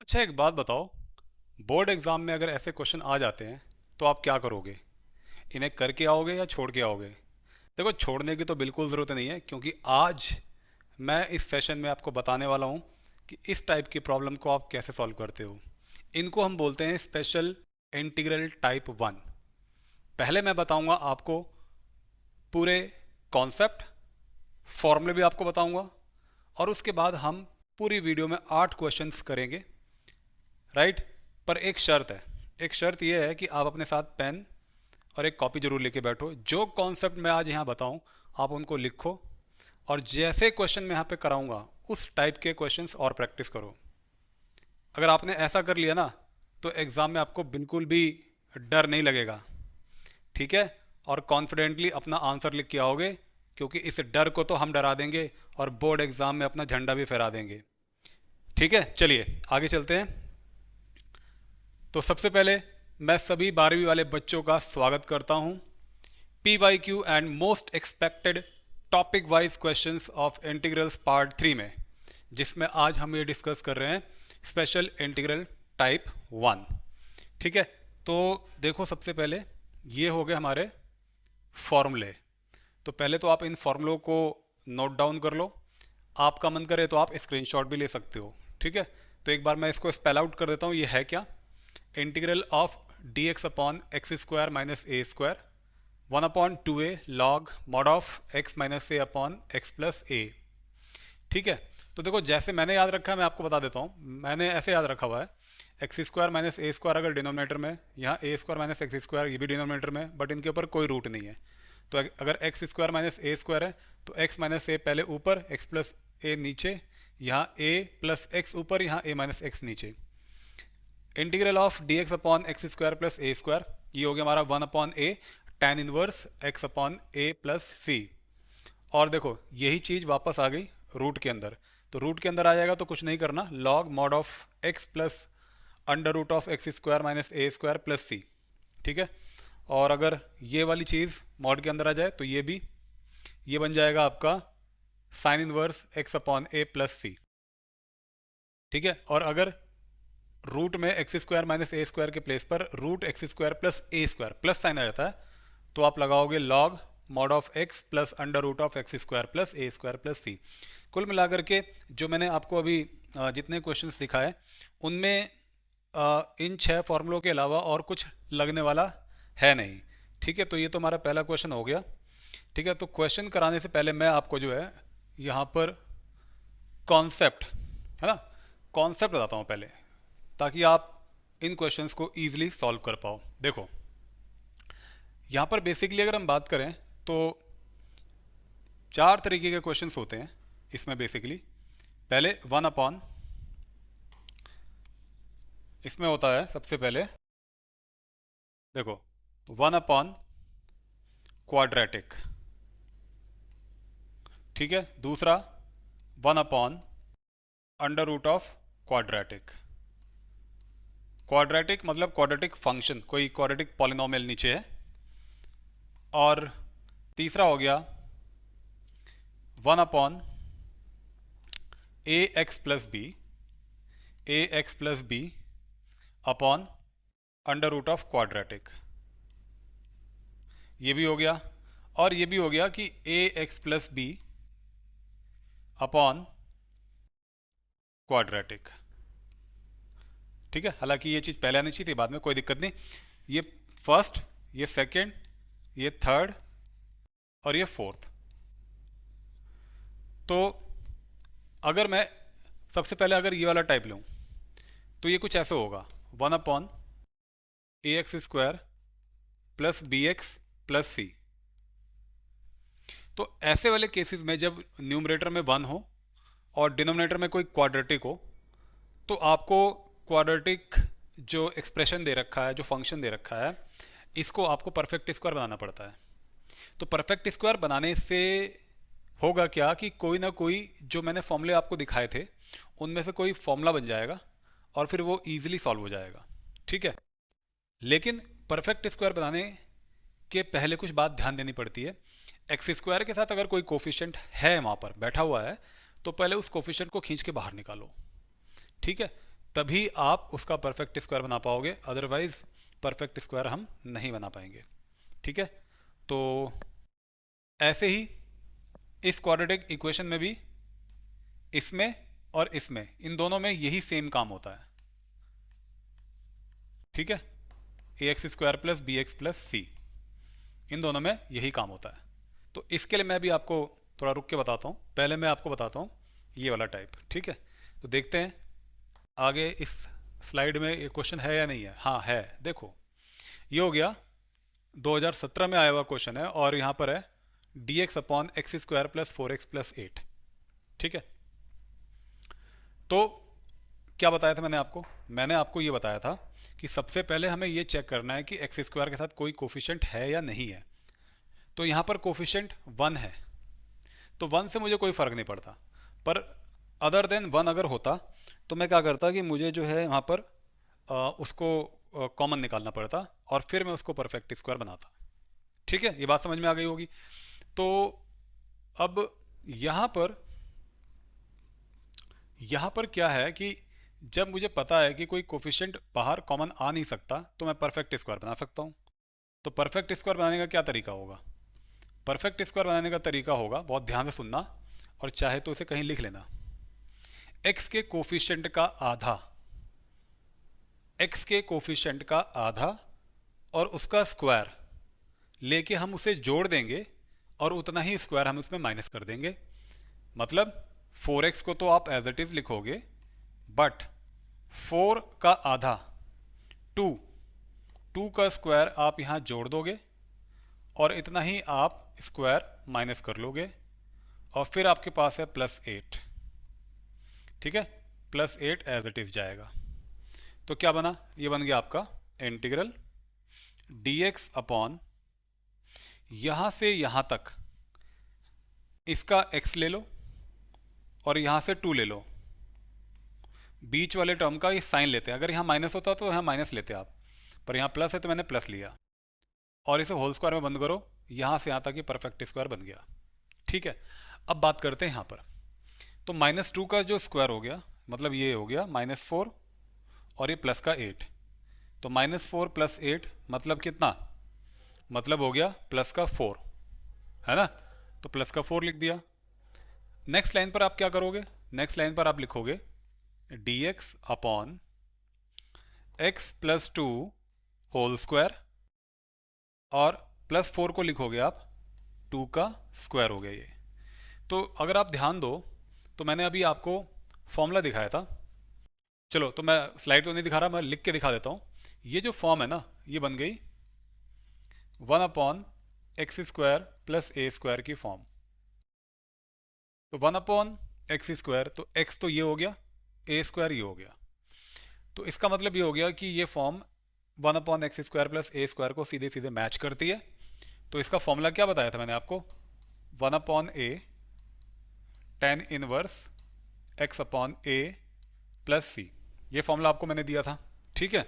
अच्छा, एक बात बताओ। बोर्ड एग्ज़ाम में अगर ऐसे क्वेश्चन आ जाते हैं तो आप क्या करोगे? इन्हें करके आओगे या छोड़ के आओगे? देखो, छोड़ने की तो बिल्कुल ज़रूरत नहीं है, क्योंकि आज मैं इस सेशन में आपको बताने वाला हूँ कि इस टाइप की प्रॉब्लम को आप कैसे सॉल्व करते हो। इनको हम बोलते हैं स्पेशल इंटीग्रल टाइप वन। पहले मैं बताऊंगा आपको पूरे कॉन्सेप्ट, फॉर्मूले भी आपको बताऊंगा, और उसके बाद हम पूरी वीडियो में 8 क्वेश्चंस करेंगे। राइट। पर एक शर्त है। एक शर्त यह है कि आप अपने साथ पेन और एक कॉपी जरूर लेके बैठो। जो कॉन्सेप्ट मैं आज यहाँ बताऊँ आप उनको लिखो, और जैसे क्वेश्चन मैं यहाँ पे कराऊंगा उस टाइप के क्वेश्चंस और प्रैक्टिस करो। अगर आपने ऐसा कर लिया ना तो एग्ज़ाम में आपको बिल्कुल भी डर नहीं लगेगा। ठीक है। और कॉन्फिडेंटली अपना आंसर लिख के आओगे, क्योंकि इस डर को तो हम डरा देंगे और बोर्ड एग्ज़ाम में अपना झंडा भी फहरा देंगे। ठीक है, चलिए आगे चलते हैं। तो सबसे पहले मैं सभी 12वीं वाले बच्चों का स्वागत करता हूं PYQ and most expected topic wise questions of integrals part 3 में, जिसमें आज हम ये डिस्कस कर रहे हैं स्पेशल इंटीग्रल टाइप 1। ठीक है। तो देखो, सबसे पहले ये हो गए हमारे फॉर्मूले। तो पहले तो आप इन फॉर्मूलों को नोट डाउन कर लो। आपका मन करे तो आप स्क्रीनशॉट भी ले सकते हो। ठीक है। तो एक बार मैं इसको स्पेल आउट कर देता हूँ। ये है क्या? Integral of d x upon x square minus a square 1/2a log mod of x minus a upon x plus a. ठीक है। तो देखो, जैसे मैंने याद रखा है मैं आपको बता देता हूँ। मैंने ऐसे याद रखा हुआ है, x square minus a square अगर डिनोमिनेटर में, यहाँ ए स्क्वायर माइनस एक्स स्क्वायर ये भी डिनोमिनेटर में, बट इनके ऊपर कोई रूट नहीं है। तो अगर x square minus a square है तो एक्स माइनस ए पहले ऊपर, एक्स प्लस ए नीचे, यहाँ ए प्लस एक्स ऊपर, यहाँ ए माइनस एक्स नीचे। Integral of d x upon x square plus a square, ये हो गया हमारा 1/a tan inverse x upon a plus c. और देखो, यही चीज़ वापस आ गई रूट के अंदर। तो रूट के अंदर आ जाएगा तो कुछ नहीं करना, log mod of x plus under root of x square minus a square plus c. ठीक है। और अगर ये वाली चीज़ मॉड के अंदर आ जाए तो ये बन जाएगा आपका sine inverse x upon a plus c. ठीक है। और अगर रूट में x square minus a square के प्लेस पर root x square plus a square plus sign आ जाता है, तो आप लगाओगे log mod of x plus under root of x square plus a square plus c. कुल मिलाकर के जो मैंने आपको अभी जितने क्वेश्चंस दिखाए उनमें इन 6 फॉर्मूलों के अलावा और कुछ लगने वाला है नहीं। ठीक है। तो ये तो हमारा पहला क्वेश्चन हो गया। ठीक है। तो क्वेश्चन कराने से पहले मैं आपको जो है यहाँ पर कॉन्सेप्ट, है ना, कॉन्सेप्ट बताता हूँ पहले, ताकि आप इन क्वेश्चंस को ईजिली सॉल्व कर पाओ। देखो, यहाँ पर बेसिकली अगर हम बात करें तो 4 तरीके के क्वेश्चंस होते हैं इसमें। बेसिकली पहले 1/, इसमें होता है सबसे पहले, देखो, 1/क्वाड्रेटिक। ठीक है। दूसरा 1/अंडर रूट ऑफ क्वाड्रेटिक। क्वाड्रेटिक मतलब क्वाड्रेटिक फंक्शन, कोई क्वाड्रेटिक पॉलिनोमियल नीचे है। और तीसरा हो गया 1/ax plus b, a x plus b upon under root of quadratic, ये भी हो गया। और ये भी हो गया कि a x plus b upon quadratic. ठीक है। हालांकि ये चीज़ पहले आनी चाहिए थी, बाद में कोई दिक्कत नहीं। ये फर्स्ट, ये सेकंड, ये थर्ड और ये फोर्थ। तो अगर मैं सबसे पहले अगर ये वाला टाइप लूँ तो ये कुछ ऐसे होगा, 1/ax² plus b x plus c. तो ऐसे वाले केसेस में जब न्यूमरेटर में 1 हो और डिनोमिनेटर में कोई क्वाड्रेटिक हो, तो आपको क्वाड्रेटिक जो एक्सप्रेशन दे रखा है, जो फंक्शन दे रखा है, इसको आपको परफेक्ट स्क्वायर बनाना पड़ता है। तो परफेक्ट स्क्वायर बनाने से होगा क्या कि कोई ना कोई जो मैंने फॉर्मूले आपको दिखाए थे उनमें से कोई फॉर्मूला बन जाएगा और फिर वो ईजिली सॉल्व हो जाएगा। ठीक है। लेकिन परफेक्ट स्क्वायर बनाने के पहले कुछ बात ध्यान देनी पड़ती है। एक्स स्क्वायर के साथ अगर कोई कोफिशिएंट है वहाँ पर बैठा हुआ है, तो पहले उस कोफिशिएंट को खींच के बाहर निकालो। ठीक है। तभी आप उसका परफेक्ट स्क्वायर बना पाओगे, अदरवाइज परफेक्ट स्क्वायर हम नहीं बना पाएंगे। ठीक है, तो ऐसे ही इस क्वाड्रेटिक इक्वेशन में भी इसमें और इसमें, इन दोनों में यही सेम काम होता है। ठीक है, a x square plus b x plus c, इन दोनों में यही काम होता है। तो इसके लिए मैं भी आपको थोड़ा रुक के बताता हूँ। पहले मैं आपको बताता हूँ ये वाला टाइप। ठीक है, तो देखते हैं आगे इस स्लाइड में ये क्वेश्चन है या नहीं है। हाँ है, देखो ये हो गया 2017 में आया हुआ क्वेश्चन है, और यहाँ पर है D x upon x square plus 4x plus 8। ठीक है, तो क्या बताया था मैंने आपको ये बताया था कि सबसे पहले हमें ये चेक करना है कि एक्स स्क्वायर के साथ कोई कोफिशिएंट है या नहीं है। तो यहाँ पर कोफिशिएंट 1 है, तो 1 से मुझे कोई फ़र्क नहीं पड़ता, पर अदर देन 1 अगर होता तो मैं क्या करता कि मुझे जो है वहाँ पर उसको कॉमन निकालना पड़ता, और फिर मैं उसको परफेक्ट स्क्वायर बनाता। ठीक है, ये बात समझ में आ गई होगी। तो अब यहाँ पर क्या है कि जब मुझे पता है कि कोई कोफिशिएंट बाहर कॉमन आ नहीं सकता, तो मैं परफेक्ट स्क्वायर बना सकता हूँ। तो परफेक्ट स्क्वायर बनाने का क्या तरीका होगा? परफेक्ट स्क्वायर बनाने का तरीका होगा, बहुत ध्यान से सुनना और चाहे तो इसे कहीं लिख लेना, x के कोफिशिएंट का आधा, x के कोफिशिएंट का आधा और उसका स्क्वायर लेके हम उसे जोड़ देंगे, और उतना ही स्क्वायर हम उसमें माइनस कर देंगे। मतलब 4x को तो आप एज इट इज लिखोगे, बट 4 का आधा 2 का स्क्वायर आप यहाँ जोड़ दोगे, और इतना ही आप स्क्वायर माइनस कर लोगे, और फिर आपके पास है +8। ठीक है, +8 एज इट इज जाएगा। तो क्या बना? ये बन गया आपका इंटीग्रल dx अपॉन यहाँ से यहाँ तक इसका x ले लो, और यहाँ से 2 ले लो, बीच वाले टर्म का ये साइन लेते हैं। अगर यहाँ माइनस होता तो यहाँ माइनस लेते आप, पर यहाँ प्लस है तो मैंने प्लस लिया, और इसे होल स्क्वायर में बंद करो, यहाँ से यहाँ तक ये परफेक्ट स्क्वायर बन गया। ठीक है, अब बात करते हैं यहाँ पर। तो -2 का जो स्क्वायर हो गया, मतलब ये हो गया -4 और ये प्लस का 8। तो -4 + 8 मतलब कितना? मतलब हो गया प्लस का 4, है ना? तो प्लस का 4 लिख दिया। नेक्स्ट लाइन पर आप क्या करोगे? नेक्स्ट लाइन पर आप लिखोगे dx upon x + 2 whole square, और +4 को लिखोगे आप 2 का स्क्वायर हो गया ये। तो अगर आप ध्यान दो तो मैंने अभी आपको फॉर्मूला दिखाया था। चलो, तो मैं स्लाइड तो नहीं दिखा रहा, मैं लिख के दिखा देता हूँ। ये जो फॉर्म है ना, ये बन गई 1/x² + a² की फॉर्म। तो 1/x², तो x तो ये हो गया, a² ये हो गया। तो इसका मतलब ये हो गया कि ये फॉर्म 1/x² + a² को सीधे सीधे मैच करती है। तो इसका फॉर्मूला क्या बताया था मैंने आपको? 1/a tan inverse x/a + c, ये फॉर्मूला आपको मैंने दिया था। ठीक है,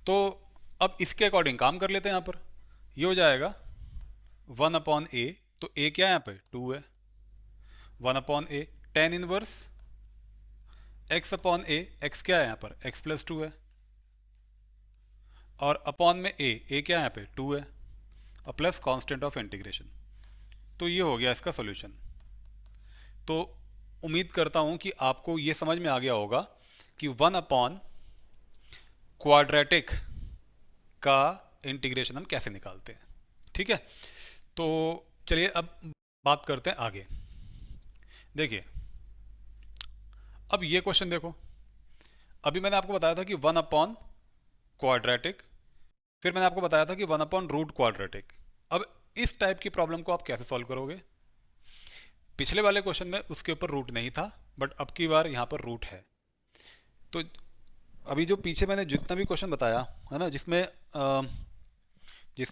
तो अब इसके अकॉर्डिंग काम कर लेते हैं। यहाँ पर ये हो जाएगा 1/a, तो a क्या है यहाँ पे? 2 है। 1/a tan inverse x/a, x क्या है यहाँ पर? x + 2 है, और अपॉन में a क्या है यहाँ पे? 2 है, और प्लस कांस्टेंट ऑफ इंटीग्रेशन। तो ये हो गया इसका सॉल्यूशन। तो उम्मीद करता हूँ कि आपको ये समझ में आ गया होगा कि 1/क्वाड्रेटिक का इंटीग्रेशन हम कैसे निकालते हैं। ठीक है, तो चलिए अब बात करते हैं आगे। देखिए, अब ये क्वेश्चन देखो, अभी मैंने आपको बताया था कि 1/क्वाड्रेटिक, फिर मैंने आपको बताया था कि 1/√क्वाड्रेटिक। अब इस टाइप की प्रॉब्लम को आप कैसे सॉल्व करोगे? पिछले वाले क्वेश्चन में उसके ऊपर रूट नहीं था, बट अब की बार यहाँ पर रूट है। तो अभी जो पीछे मैंने जितना भी क्वेश्चन बताया है ना, जिसमें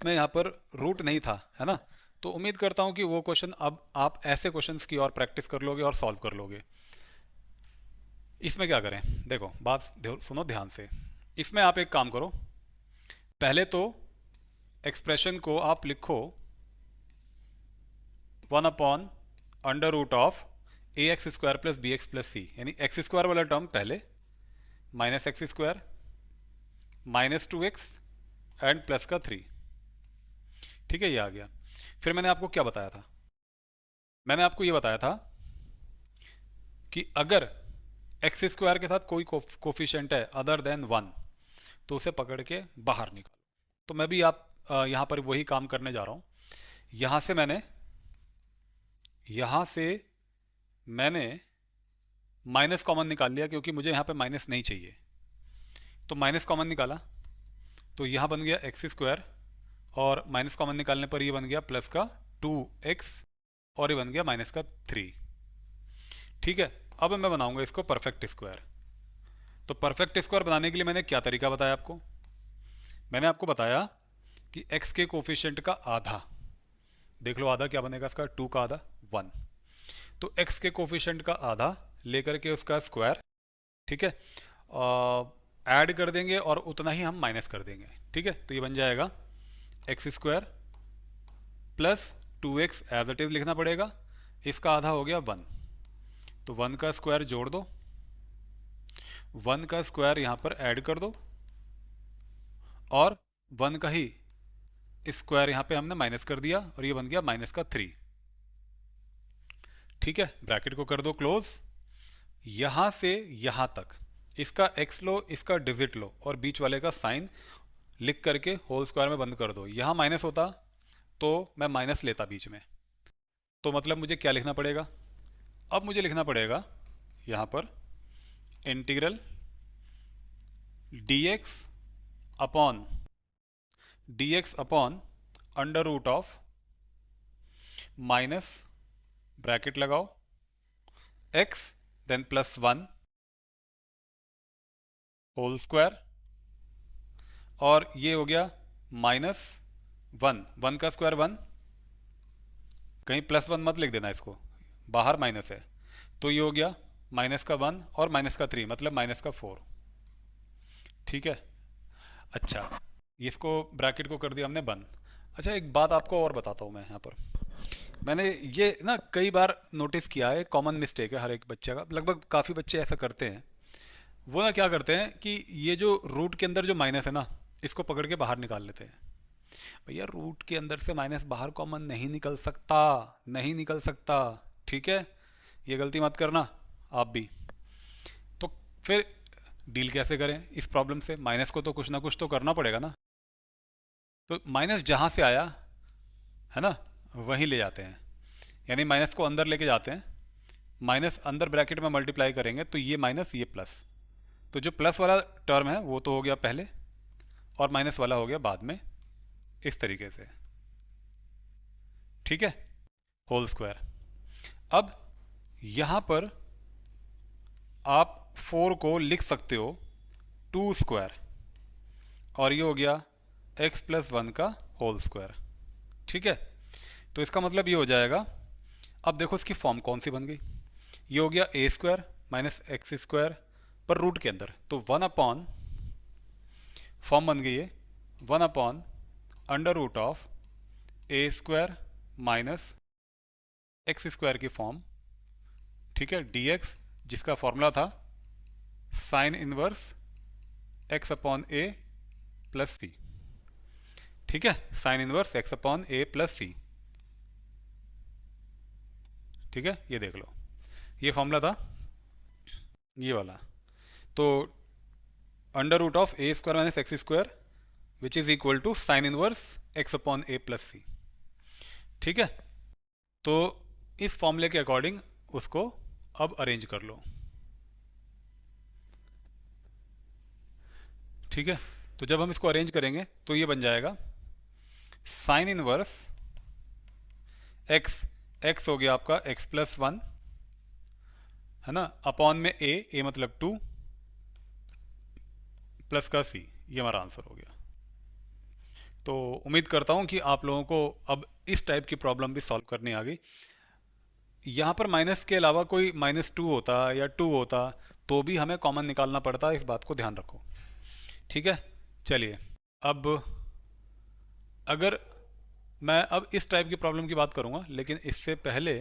यहाँ पर रूट नहीं था, है ना, तो उम्मीद करता हूँ कि वो क्वेश्चन अब आप ऐसे क्वेश्चंस की और प्रैक्टिस कर लोगे और सॉल्व कर लोगे। इसमें क्या करें? देखो, बात सुनो ध्यान से। इसमें आप एक काम करो, पहले तो एक्सप्रेशन को आप लिखो 1/√(ax² + bx + c), यानी x² वाला टर्म पहले, minus x square minus 2x and plus का 3। ठीक है, ये आ गया। फिर मैंने आपको क्या बताया था? मैंने आपको ये बताया था कि अगर एक्स स्क्वायर के साथ कोई कोफिशिएंट है अदर देन 1 तो उसे पकड़ के बाहर निकालो। तो मैं भी यहाँ पर वही काम करने जा रहा हूँ। यहाँ से मैंने माइनस कॉमन निकाल लिया क्योंकि मुझे यहाँ पे माइनस नहीं चाहिए। तो माइनस कॉमन निकाला तो यहाँ बन गया एक्स स्क्वायर और माइनस कॉमन निकालने पर ये बन गया प्लस का 2x और ये बन गया माइनस का 3। ठीक है, अब मैं बनाऊंगा इसको परफेक्ट स्क्वायर। तो परफेक्ट स्क्वायर बनाने के लिए मैंने क्या तरीका बताया आपको? मैंने आपको बताया कि x के कोफिशिएंट का आधा, देख लो आधा क्या बनेगा इसका, 2 का आधा 1। तो x के कोफिशिएंट का आधा लेकर के उसका स्क्वायर, ठीक है, ऐड कर देंगे और उतना ही हम माइनस कर देंगे। ठीक है, तो ये बन जाएगा x square plus 2x as it is लिखना पड़ेगा, इसका आधा हो गया 1। तो 1 का स्क्वायर जोड़ दो, 1 का स्क्वायर यहाँ पर ऐड कर दो और 1 का ही स्क्वायर यहाँ पे हमने माइनस कर दिया और ये बन गया माइनस का 3। ठीक है, ब्रैकेट को कर दो क्लोज। यहाँ से यहाँ तक इसका x लो, इसका डिजिट लो और बीच वाले का साइन लिख करके होल स्क्वायर में बंद कर दो। यहाँ माइनस होता तो मैं माइनस लेता बीच में, तो मतलब मुझे क्या लिखना पड़ेगा? अब मुझे लिखना पड़ेगा यहाँ पर integral dx upon under root of minus, bracket लगाओ, x then plus 1 whole square और ये हो गया माइनस 1, 1 का स्क्वायर 1, कहीं प्लस 1 मत लिख देना, इसको बाहर माइनस है, तो ये हो गया माइनस का 1 और माइनस का 3 मतलब माइनस का 4। ठीक है, अच्छा इसको ब्रैकेट को कर दिया हमने बंद। अच्छा एक बात आपको और बताता हूँ मैं यहाँ पर, मैंने ये ना कई बार नोटिस किया है, कॉमन मिस्टेक है हर एक बच्चे का, लगभग काफ़ी बच्चे ऐसा करते हैं। वो ना क्या करते हैं कि ये जो रूट के अंदर जो माइनस है ना, इसको पकड़ के बाहर निकाल लेते हैं। भैया रूट के अंदर से माइनस बाहर कॉमन नहीं निकल सकता, नहीं निकल सकता। ठीक है, ये गलती मत करना आप भी। तो फिर डील कैसे करें इस प्रॉब्लम से? माइनस को तो कुछ ना कुछ तो करना पड़ेगा ना। तो माइनस जहाँ से आया है ना वहीं ले जाते हैं, यानी माइनस को अंदर लेके जाते हैं, माइनस अंदर ब्रैकेट में मल्टीप्लाई करेंगे तो ये माइनस ये प्लस, तो जो प्लस वाला टर्म है वो तो हो गया पहले और माइनस वाला हो गया बाद में, इस तरीके से। ठीक है, होल स्क्वायर। अब यहाँ पर आप 4 को लिख सकते हो 2 स्क्वायर और ये हो गया x प्लस 1 का होल स्क्वायर। ठीक है, तो इसका मतलब ये हो जाएगा, अब देखो इसकी फॉर्म कौन सी बन गई, ये हो गया a square minus x square पर रूट के अंदर, तो 1 अपॉन, फॉर्म बन गई है 1 upon under root of a square minus x square की फॉर्म। ठीक है, dx जिसका फॉर्मूला था sine inverse x upon a plus c. ठीक है, sine inverse x upon a plus c. ठीक है, ये देख लो, ये फॉर्मूला था ये वाला, तो under root of a square minus x square which is equal to sine inverse x upon a plus c. ठीक है, तो इस फॉर्मूले के अकॉर्डिंग उसको अब अरेंज कर लो। ठीक है, तो जब हम इसको अरेंज करेंगे तो ये बन जाएगा साइन इनवर्स x, x हो गया आपका x प्लस 1 है ना, अपॉन में a मतलब 2 प्लस का c, ये हमारा आंसर हो गया। तो उम्मीद करता हूँ कि आप लोगों को अब इस टाइप की प्रॉब्लम भी सॉल्व करनी आ गई। यहाँ पर माइनस के अलावा कोई -2 होता या 2 होता तो भी हमें कॉमन निकालना पड़ता, इस बात को ध्यान रखो। ठीक है, चलिए अब अगर मैं अब इस टाइप की प्रॉब्लम की बात करूँगा, लेकिन इससे पहले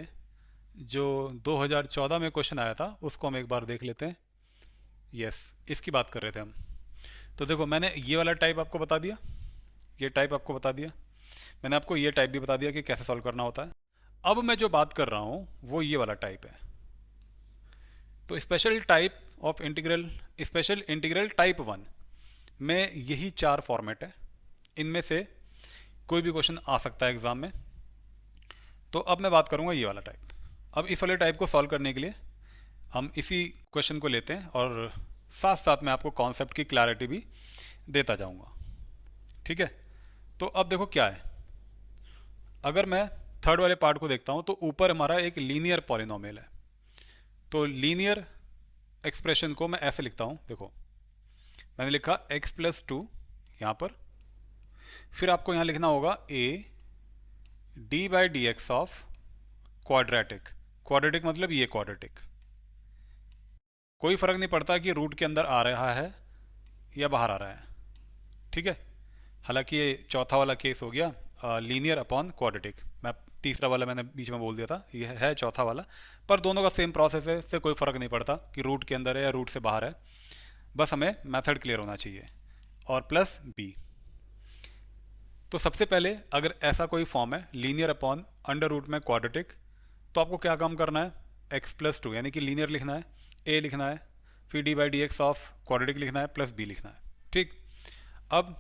जो 2014 में क्वेश्चन आया था उसको हम एक बार देख लेते हैं। यस, इसकी बात कर रहे थे हम। तो देखो मैंने ये वाला टाइप आपको बता दिया, ये टाइप आपको बता दिया, मैंने आपको ये टाइप भी बता दिया कि कैसे सॉल्व करना होता है। अब मैं जो बात कर रहा हूँ वो ये वाला टाइप है। तो special type of integral, special integral type 1 में यही 4 फॉर्मेट है, इनमें से कोई भी क्वेश्चन आ सकता है एग्जाम में। तो अब मैं बात करूँगा ये वाला टाइप। अब इस वाले टाइप को सॉल्व करने के लिए हम इसी क्वेश्चन को लेते हैं और साथ साथ मैं आपको कॉन्सेप्ट की क्लैरिटी भी देता जाऊंगा। ठीक है, तो अब देखो क्या है। अगर मैं थर्ड वाले पार्ट को देखता हूं तो ऊपर हमारा एक लीनियर पॉलिनोमियल है। तो लीनियर एक्सप्रेशन को मैं ऐसे लिखता हूं, देखो मैंने लिखा x+2 यहां पर, फिर आपको यहां लिखना होगा a d/dx of quadratic. Quadratic मतलब ये क्वाड्रेटिक, कोई फर्क नहीं पड़ता कि रूट के अंदर आ रहा है या बाहर आ रहा है। ठीक है, हालांकि ये चौथा वाला केस हो गया लीनियर अपॉन क्वाड्रेटिक, मैं तीसरा वाला मैंने बीच में बोल दिया था, ये है चौथा वाला, पर दोनों का सेम प्रोसेस है, इससे कोई फ़र्क नहीं पड़ता कि रूट के अंदर है या रूट से बाहर है, बस हमें मेथड क्लियर होना चाहिए। और प्लस बी। तो सबसे पहले अगर ऐसा कोई फॉर्म है लीनियर अपॉन अंडर रूट में क्वाड्रेटिक, तो आपको क्या काम करना है, x+2 यानी कि लीनियर लिखना है, a लिखना है, फिर d/dx ऑफ क्वाड्रेटिक लिखना है, प्लस b लिखना है। ठीक, अब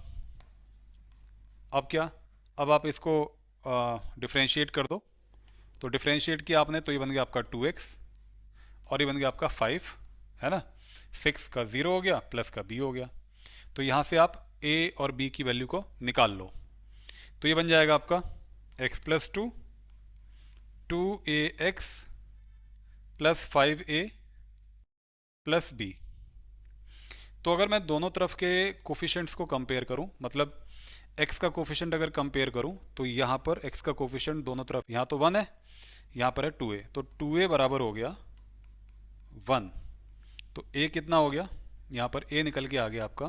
क्या, अब आप इसको डिफ्रेंशिएट कर दो। तो डिफ्रेंशिएट किया आपने तो ये बन गया आपका 2x और ये बन गया आपका 5, है ना। 6 का 0 हो गया, प्लस का b हो गया। तो यहाँ से आप a और b की वैल्यू को निकाल लो। तो ये बन जाएगा आपका x+2 2ax plus 5a plus b। तो अगर मैं दोनों तरफ के कोफिशिएंट्स को कंपेयर करूं, मतलब x का कोफिशिएंट अगर कंपेयर करूं, तो यहाँ पर x का कोफिशिएंट दोनों तरफ, यहाँ तो 1 है, यहाँ पर है 2a, तो 2a बराबर हो गया 1। तो a कितना हो गया, यहाँ पर a निकल के आ गया आपका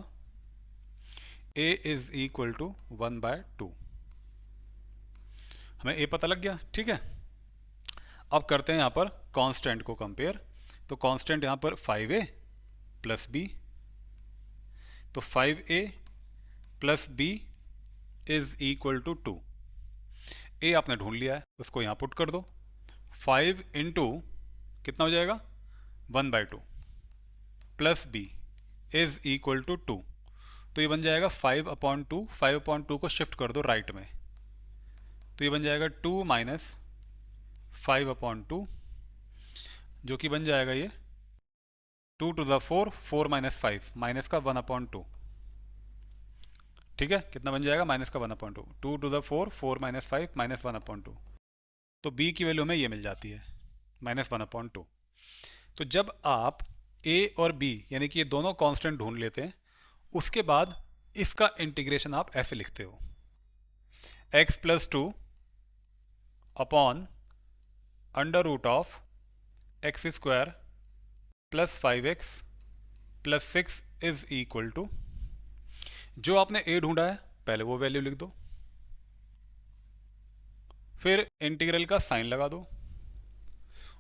a इज इक्वल टू 1/2। हमें a पता लग गया। ठीक है, अब करते हैं यहाँ पर कांस्टेंट को कंपेयर। तो कांस्टेंट यहाँ पर 5a प्लस b, तो 5a plus b is equal to 2। a आपने ढूंढ लिया है, उसको यहाँ पुट कर दो। 5 इंटू कितना हो जाएगा 1/2 plus b is equal to 2। तो ये बन जाएगा 5/2। 5/2 को शिफ्ट कर दो राइट में, तो ये बन जाएगा 2 माइनस 5/2, जो कि बन जाएगा ये 2 टू द 4, 4 माइनस 5, माइनस का 1/2। ठीक है, कितना बन जाएगा माइनस का 1/2, 2 टू द 4, 4 माइनस 5 माइनस 1/2। तो b की वैल्यू हमें ये मिल जाती है -1/2। तो जब आप a और b यानी कि ये दोनों कांस्टेंट ढूंढ लेते हैं, उसके बाद इसका इंटीग्रेशन आप ऐसे लिखते हो x+2 upon under root of x² plus 5x plus 6 is equal to, जो आपने a ढूंढा है पहले वो वैल्यू लिख दो, फिर इंटीग्रल का साइन लगा दो,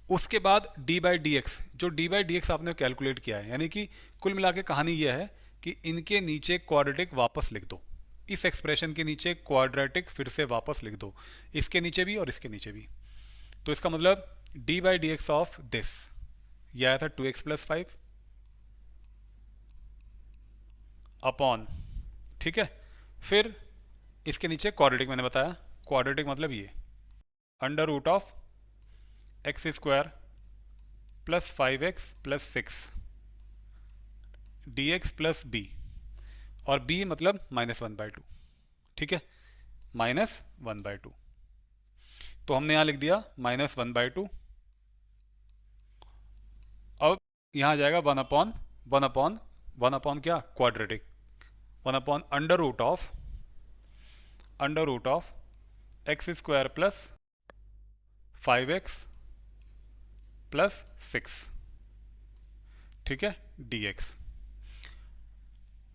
उसके बाद d/dx, जो d/dx आपने कैलकुलेट किया है, यानी कि कुल मिला के कहानी यह है कि इनके नीचे क्वाड्रेटिक वापस लिख दो, इस एक्सप्रेशन के नीचे क्वाड्रेटिक फिर से वापस लिख दो, इसके नीचे भी और इसके नीचे भी। तो इसका मतलब d/dx ऑफ दिस, यह आया था 2x प्लस 5 अपॉन, ठीक है, फिर इसके नीचे क्वाड्रेटिक मैंने बताया, क्वाड्रेटिक मतलब ये under root of x² plus 5x plus 6 dx plus b, और b मतलब -1/2। ठीक है, -1/2। तो हमने यहां लिख दिया -1/2। अब यहां आ जाएगा 1 अपॉन क्या, quadratic, 1 upon under root of x² plus 5x plus 6, ठीक है, dx।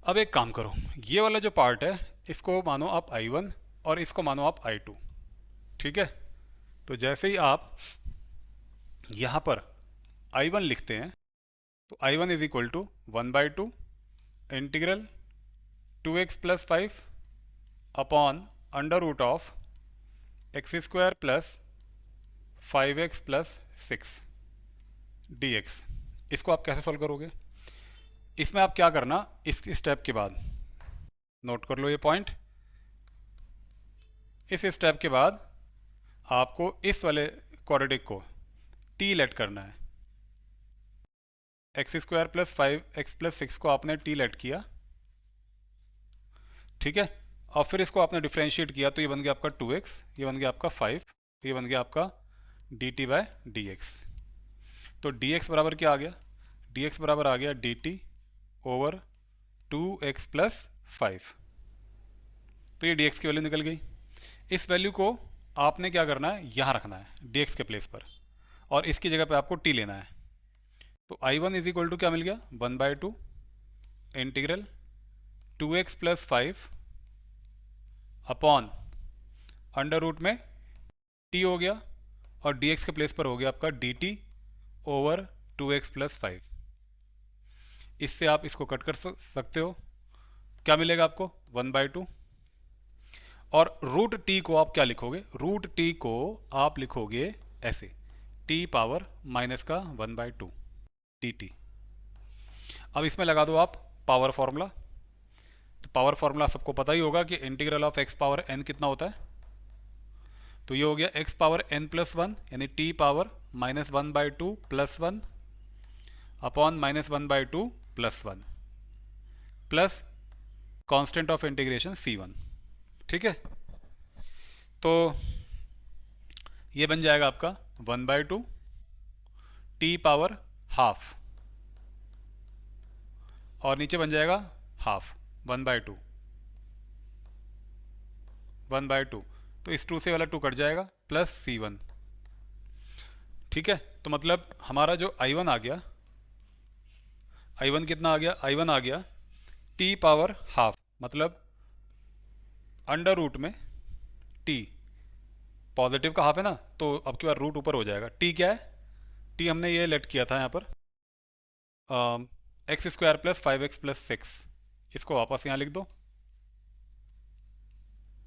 अब एक काम करो, ये वाला जो पार्ट है इसको मानो आप I1 और इसको मानो आप I2। ठीक है, तो जैसे ही आप यहाँ पर I1 लिखते हैं तो I1 is equal to 1/2 integral 2x plus 5 upon under root of x square plus 5x plus 6 dx। इसको आप कैसे सॉल्व करोगे? इसमें आप क्या करना, इस स्टेप के बाद नोट कर लो ये पॉइंट। इस स्टेप के बाद आपको इस वाले क्वाड्रेटिक को t लेट करना है। X square plus 5x plus 6 को आपने t लेट किया, ठीक है, और फिर इसको आपने डिफ्रेंशिएट किया तो ये बन गया आपका 2x, ये बन गया आपका 5, ये बन गया आपका dt बाय dx। तो dx बराबर क्या आ गया? dx बराबर आ गया dt ओवर 2x प्लस 5। तो ये dx की वैल्यू निकल गई। इस वैल्यू को आपने क्या करना है, यहाँ रखना है dx के प्लेस पर, और इसकी जगह पे आपको t लेना है। तो I1 इज इक्वल टू क्या मिल गया? 1/2 integral 2x plus 5 upon under root में t हो गया, और dx के प्लेस पर हो गया आपका dt ओवर 2x प्लस 5। इससे आप इसको कट कर सकते हो। क्या मिलेगा आपको? 1/2। और रूट टी को आप क्या लिखोगे? रूट टी को आप लिखोगे ऐसे, t पावर माइनस का 1/2 dt। अब इसमें लगा दो आप पावर फॉर्मूला। तो पावर फॉर्मूला सबको पता ही होगा कि integral of x power n कितना होता है। तो ये हो गया x पावर n प्लस 1 यानी t power minus 1/2 plus 1 upon minus 1/2 plus 1 plus constant of integration c1। ठीक है, तो ये बन जाएगा आपका 1/2 t पावर हाफ, और नीचे बन जाएगा हाफ 1/2 1/2। तो इस 2 से वाला 2 कट जाएगा प्लस c1। ठीक है, तो मतलब हमारा जो I1 आ गया, I1 कितना आ गया? I1 आ गया t पावर हाफ, मतलब अंडर रूट में t, पॉजिटिव का हाफ है ना, तो अब की बार रूट ऊपर हो जाएगा। t क्या है? t हमने ये लेट किया था यहाँ पर x square plus 5x plus 6, इसको वापस यहाँ लिख दो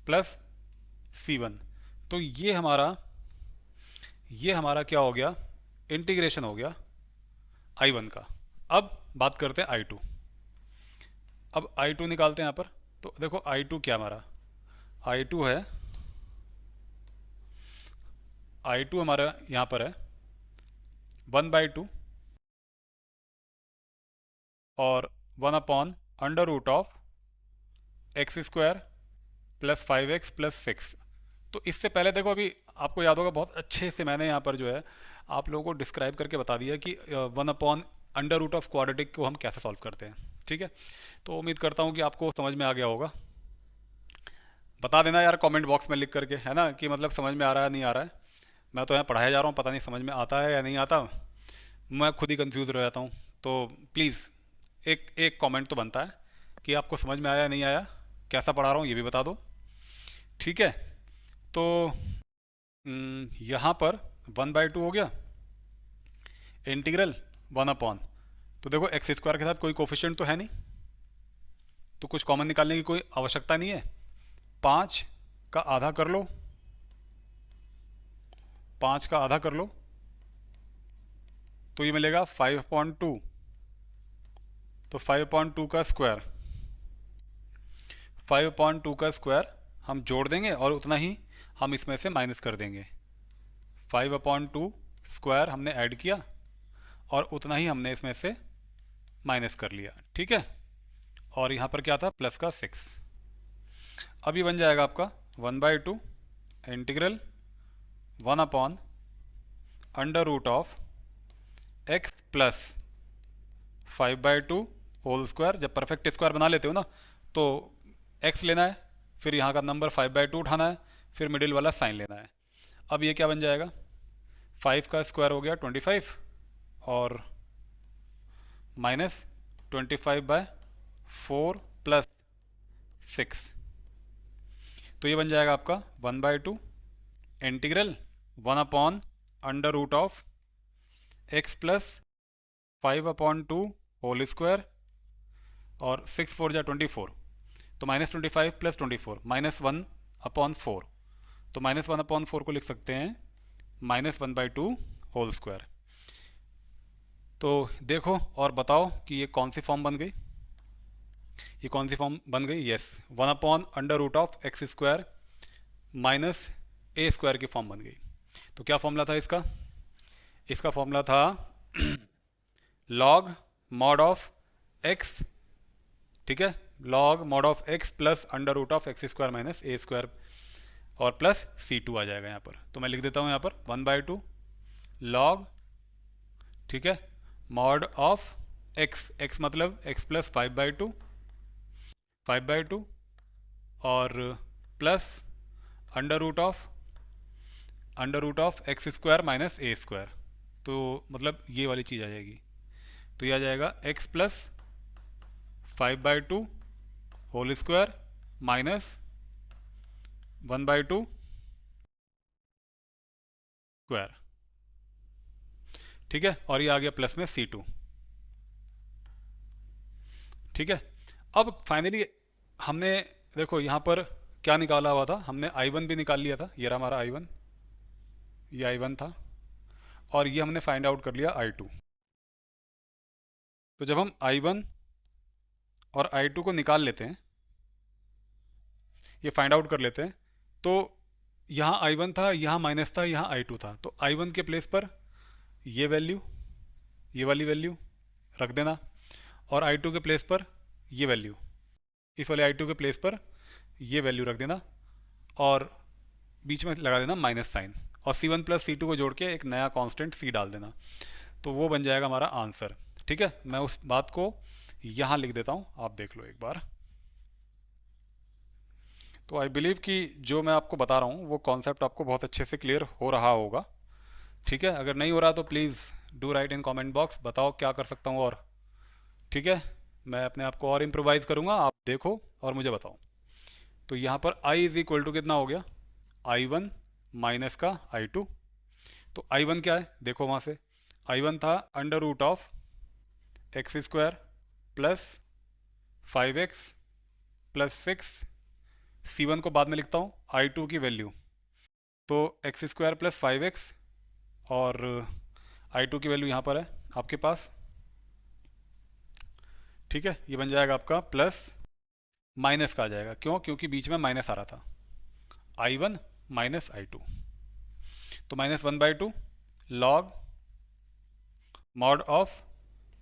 प्लस c1। तो ये हमारा क्या हो गया? इंटीग्रेशन हो गया I1 का। अब बात करते हैं I2। अब I2 निकालते हैं यहाँ पर। तो देखो I2 क्या हमारा? I2 हमारा यहाँ पर है 1/2 और 1 upon under root of x square plus 5x plus 6। तो इससे पहले देखो, अभी आपको याद होगा बहुत अच्छे से मैंने यहाँ पर जो है आप लोगों को डिस्क्राइब करके बता दिया कि 1 upon under root of quadratic को हम कैसे सॉल्व करते हैं। ठीक है, तो उम्मीद करता हूँ कि आपको समझ में आ गया होगा। बता देना यार कमेंट बॉक्स में लिख करके, है ना, कि मतलब समझ में आ रहा है नहीं आ रहा है। मैं तो यहाँ पढ़ाया जा रहा हूँ, पता नहीं समझ में आता है या नहीं आता, मैं खुद ही कंफ्यूज रह जाता हूँ। तो प्लीज़ एक एक कमेंट तो बनता है कि आपको समझ में आया या नहीं आया, कैसा पढ़ा रहा हूँ ये भी बता दो। ठीक है, तो यहाँ पर 1/2 हो गया इंटीग्रल 1 अपॉन, तो देखो एक्स स्क्वायर के साथ कोई कोफिशिएंट तो है नहीं, तो कुछ कॉमन निकालने की कोई आवश्यकता नहीं है। 5 का आधा कर लो, 5 का आधा कर लो, तो ये मिलेगा 5/2। तो 5/2 का स्क्वायर, 5/2 का स्क्वायर हम जोड़ देंगे और उतना ही हम इसमें से माइनस कर देंगे। 5/2 स्क्वायर हमने ऐड किया और उतना ही हमने इसमें से माइनस कर लिया। ठीक है, और यहाँ पर क्या था? प्लस का 6। अब ये बन जाएगा आपका 1/2 integral 1 upon under root of x plus 5/2 whole square. जब परफेक्ट स्क्वायर बना लेते हो ना, तो x लेना है, फिर यहाँ का नंबर 5/2 उठाना है, फिर मिडिल वाला साइन लेना है। अब ये क्या बन जाएगा? 5 का स्क्वायर हो गया 25 और माइनस 25/4 प्लस 6, तो ये बन जाएगा आपका 1/2 integral 1 upon under root of x plus 5/2 whole square और 6 4 जा 24, तो -25 + 24 -1/4, तो -1/4 को लिख सकते हैं -1/2 होल स्क्वायर। तो देखो और बताओ कि ये कौन सी फॉर्म बन गई, ये कौन सी फॉर्म बन गई? Yes, 1/√x² minus a square की फॉर्म बन गई। तो क्या फॉर्मूला था इसका? इसका फॉर्मूला था log mod ऑफ x, ठीक है, log mod of x plus √x² minus a square और प्लस c2 आ जाएगा यहाँ पर। तो मैं लिख देता हूँ यहाँ पर 1/2 log, ठीक है, mod ऑफ x, x मतलब x प्लस 5/2 और plus under root of x² minus a square, तो मतलब ये वाली चीज़ आ जाएगी। तो ये आ जाएगा x plus 5/2 whole square minus 1/2 square, ठीक है, और ये आ गया प्लस में c2, ठीक है। अब फाइनली हमने देखो यहाँ पर क्या निकाला हुआ था, हमने I1 भी निकाल लिया था, ये रहा हमारा I1, ये I1 था, और ये हमने फाइंड आउट कर लिया I2। तो जब हम I1 और I2 को निकाल लेते हैं, ये फाइंड आउट कर लेते हैं, तो यहाँ I1 था, यहाँ माइनस था, यहाँ I2 था, तो I1 के प्लेस पर ये वैल्यू, ये वाली वैल्यू रख देना, और I2 के प्लेस पर ये वैल्यू, इस वाले I2 के प्लेस पर ये वैल्यू रख देना, और बीच में लगा देना माइनस साइन, और C1 प्लस C2 को जोड़ के एक नया कांस्टेंट C डाल देना, तो वो बन जाएगा हमारा आंसर। ठीक है, मैं उस बात को यहाँ लिख देता हूँ, आप देख लो एक बार। तो आई बिलीव कि जो मैं आपको बता रहा हूँ वो कॉन्सेप्ट आपको बहुत अच्छे से क्लियर हो रहा होगा। ठीक है, अगर नहीं हो रहा तो please do right in comment box, बताओ क्या कर सकता हूँ और। ठीक है, मैं अपने आप को और इम्प्रोवाइज़ करूँगा, आप देखो और मुझे बताओ। तो यहाँ पर I इज़ इक्वल टू कितना हो गया, I1 माइनस का I2। तो I1 क्या है, देखो वहाँ से I1 था under root of x² plus 5x plus 6, C1 को बाद में लिखता हूँ, I2 की वैल्यू तो x² प्लस 5x, और I2 की वैल्यू यहाँ पर है आपके पास। ठीक है, ये बन जाएगा आपका प्लस माइनस का आ जाएगा, क्यों? क्योंकि बीच में माइनस आ रहा था, I1 माइनस I2, तो -1/2 log mod of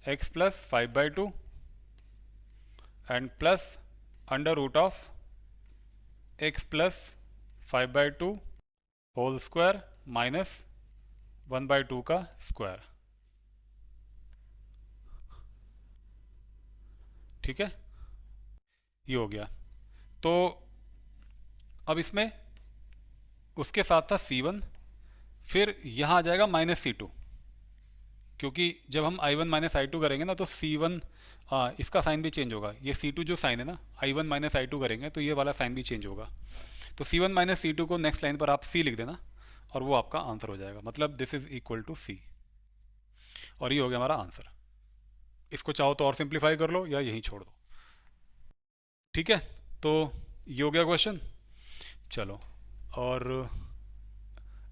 x plus 5/2 and plus under root of x plus 5/2 whole square minus 1/2 का स्क्वायर। ठीक है, ये हो गया। तो अब इसमें उसके साथ था C1, फिर यहाँ आ जाएगा -C2, क्योंकि जब हम I1 माइनस I2 करेंगे ना तो C1 इसका साइन भी चेंज होगा, ये C2 जो साइन है ना, I1 माइनस I2 करेंगे तो ये वाला साइन भी चेंज होगा। तो C1 माइनस C2 को नेक्स्ट लाइन पर आप C लिख देना और वो आपका आंसर हो जाएगा, मतलब this is equal to C, और ये हो गया हमारा आंसर। इसको चाहो तो और सिंप्लीफाई कर लो या यहीं छोड़ दो। ठीक है, तो ये हो गया क्वेश्चन। चलो, और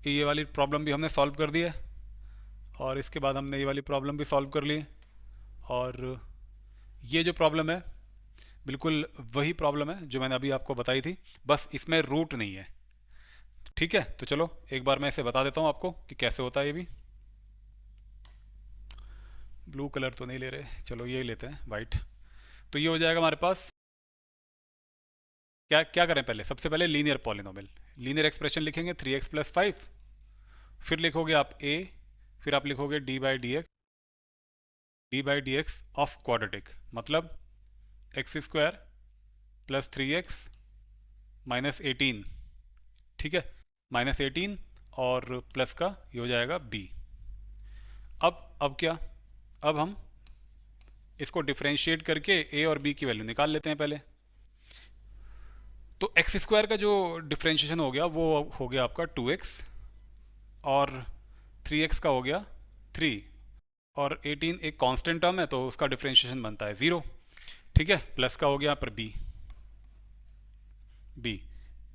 ये वाली प्रॉब्लम भी हमने सॉल्व कर दी है, और इसके बाद हमने ये वाली प्रॉब्लम भी सॉल्व कर ली है, और ये जो प्रॉब्लम है बिल्कुल वही प्रॉब्लम है जो मैंने अभी आपको बताई थी, बस इसमें रूट नहीं है। ठीक है, तो चलो एक बार मैं इसे बता देता हूँ आपको कि कैसे होता है। ये भी ब्लू कलर तो नहीं ले रहे, चलो ये लेते हैं वाइट। तो ये हो जाएगा हमारे पास, क्या क्या करें, पहले सबसे पहले लीनियर पॉलिनोमियल, लीनियर एक्सप्रेशन लिखेंगे 3x प्लस 5, फिर लिखोगे आप a, फिर आप लिखोगे डी एक्स ऑफ क्वाड्रेटिक, मतलब x² प्लस 3x माइनस 18, ठीक है, माइनस 18 और प्लस का ये हो जाएगा b। अब क्या, अब हम इसको डिफ्रेंशिएट करके a और b की वैल्यू निकाल लेते हैं पहले। तो x² का जो डिफ्रेंशिएशन हो गया वो हो गया आपका 2x, और 3x का हो गया 3, और 18 एक कांस्टेंट टर्म है तो उसका डिफरेंशिएशन बनता है 0। ठीक है, प्लस का हो गया यहाँ पर बी।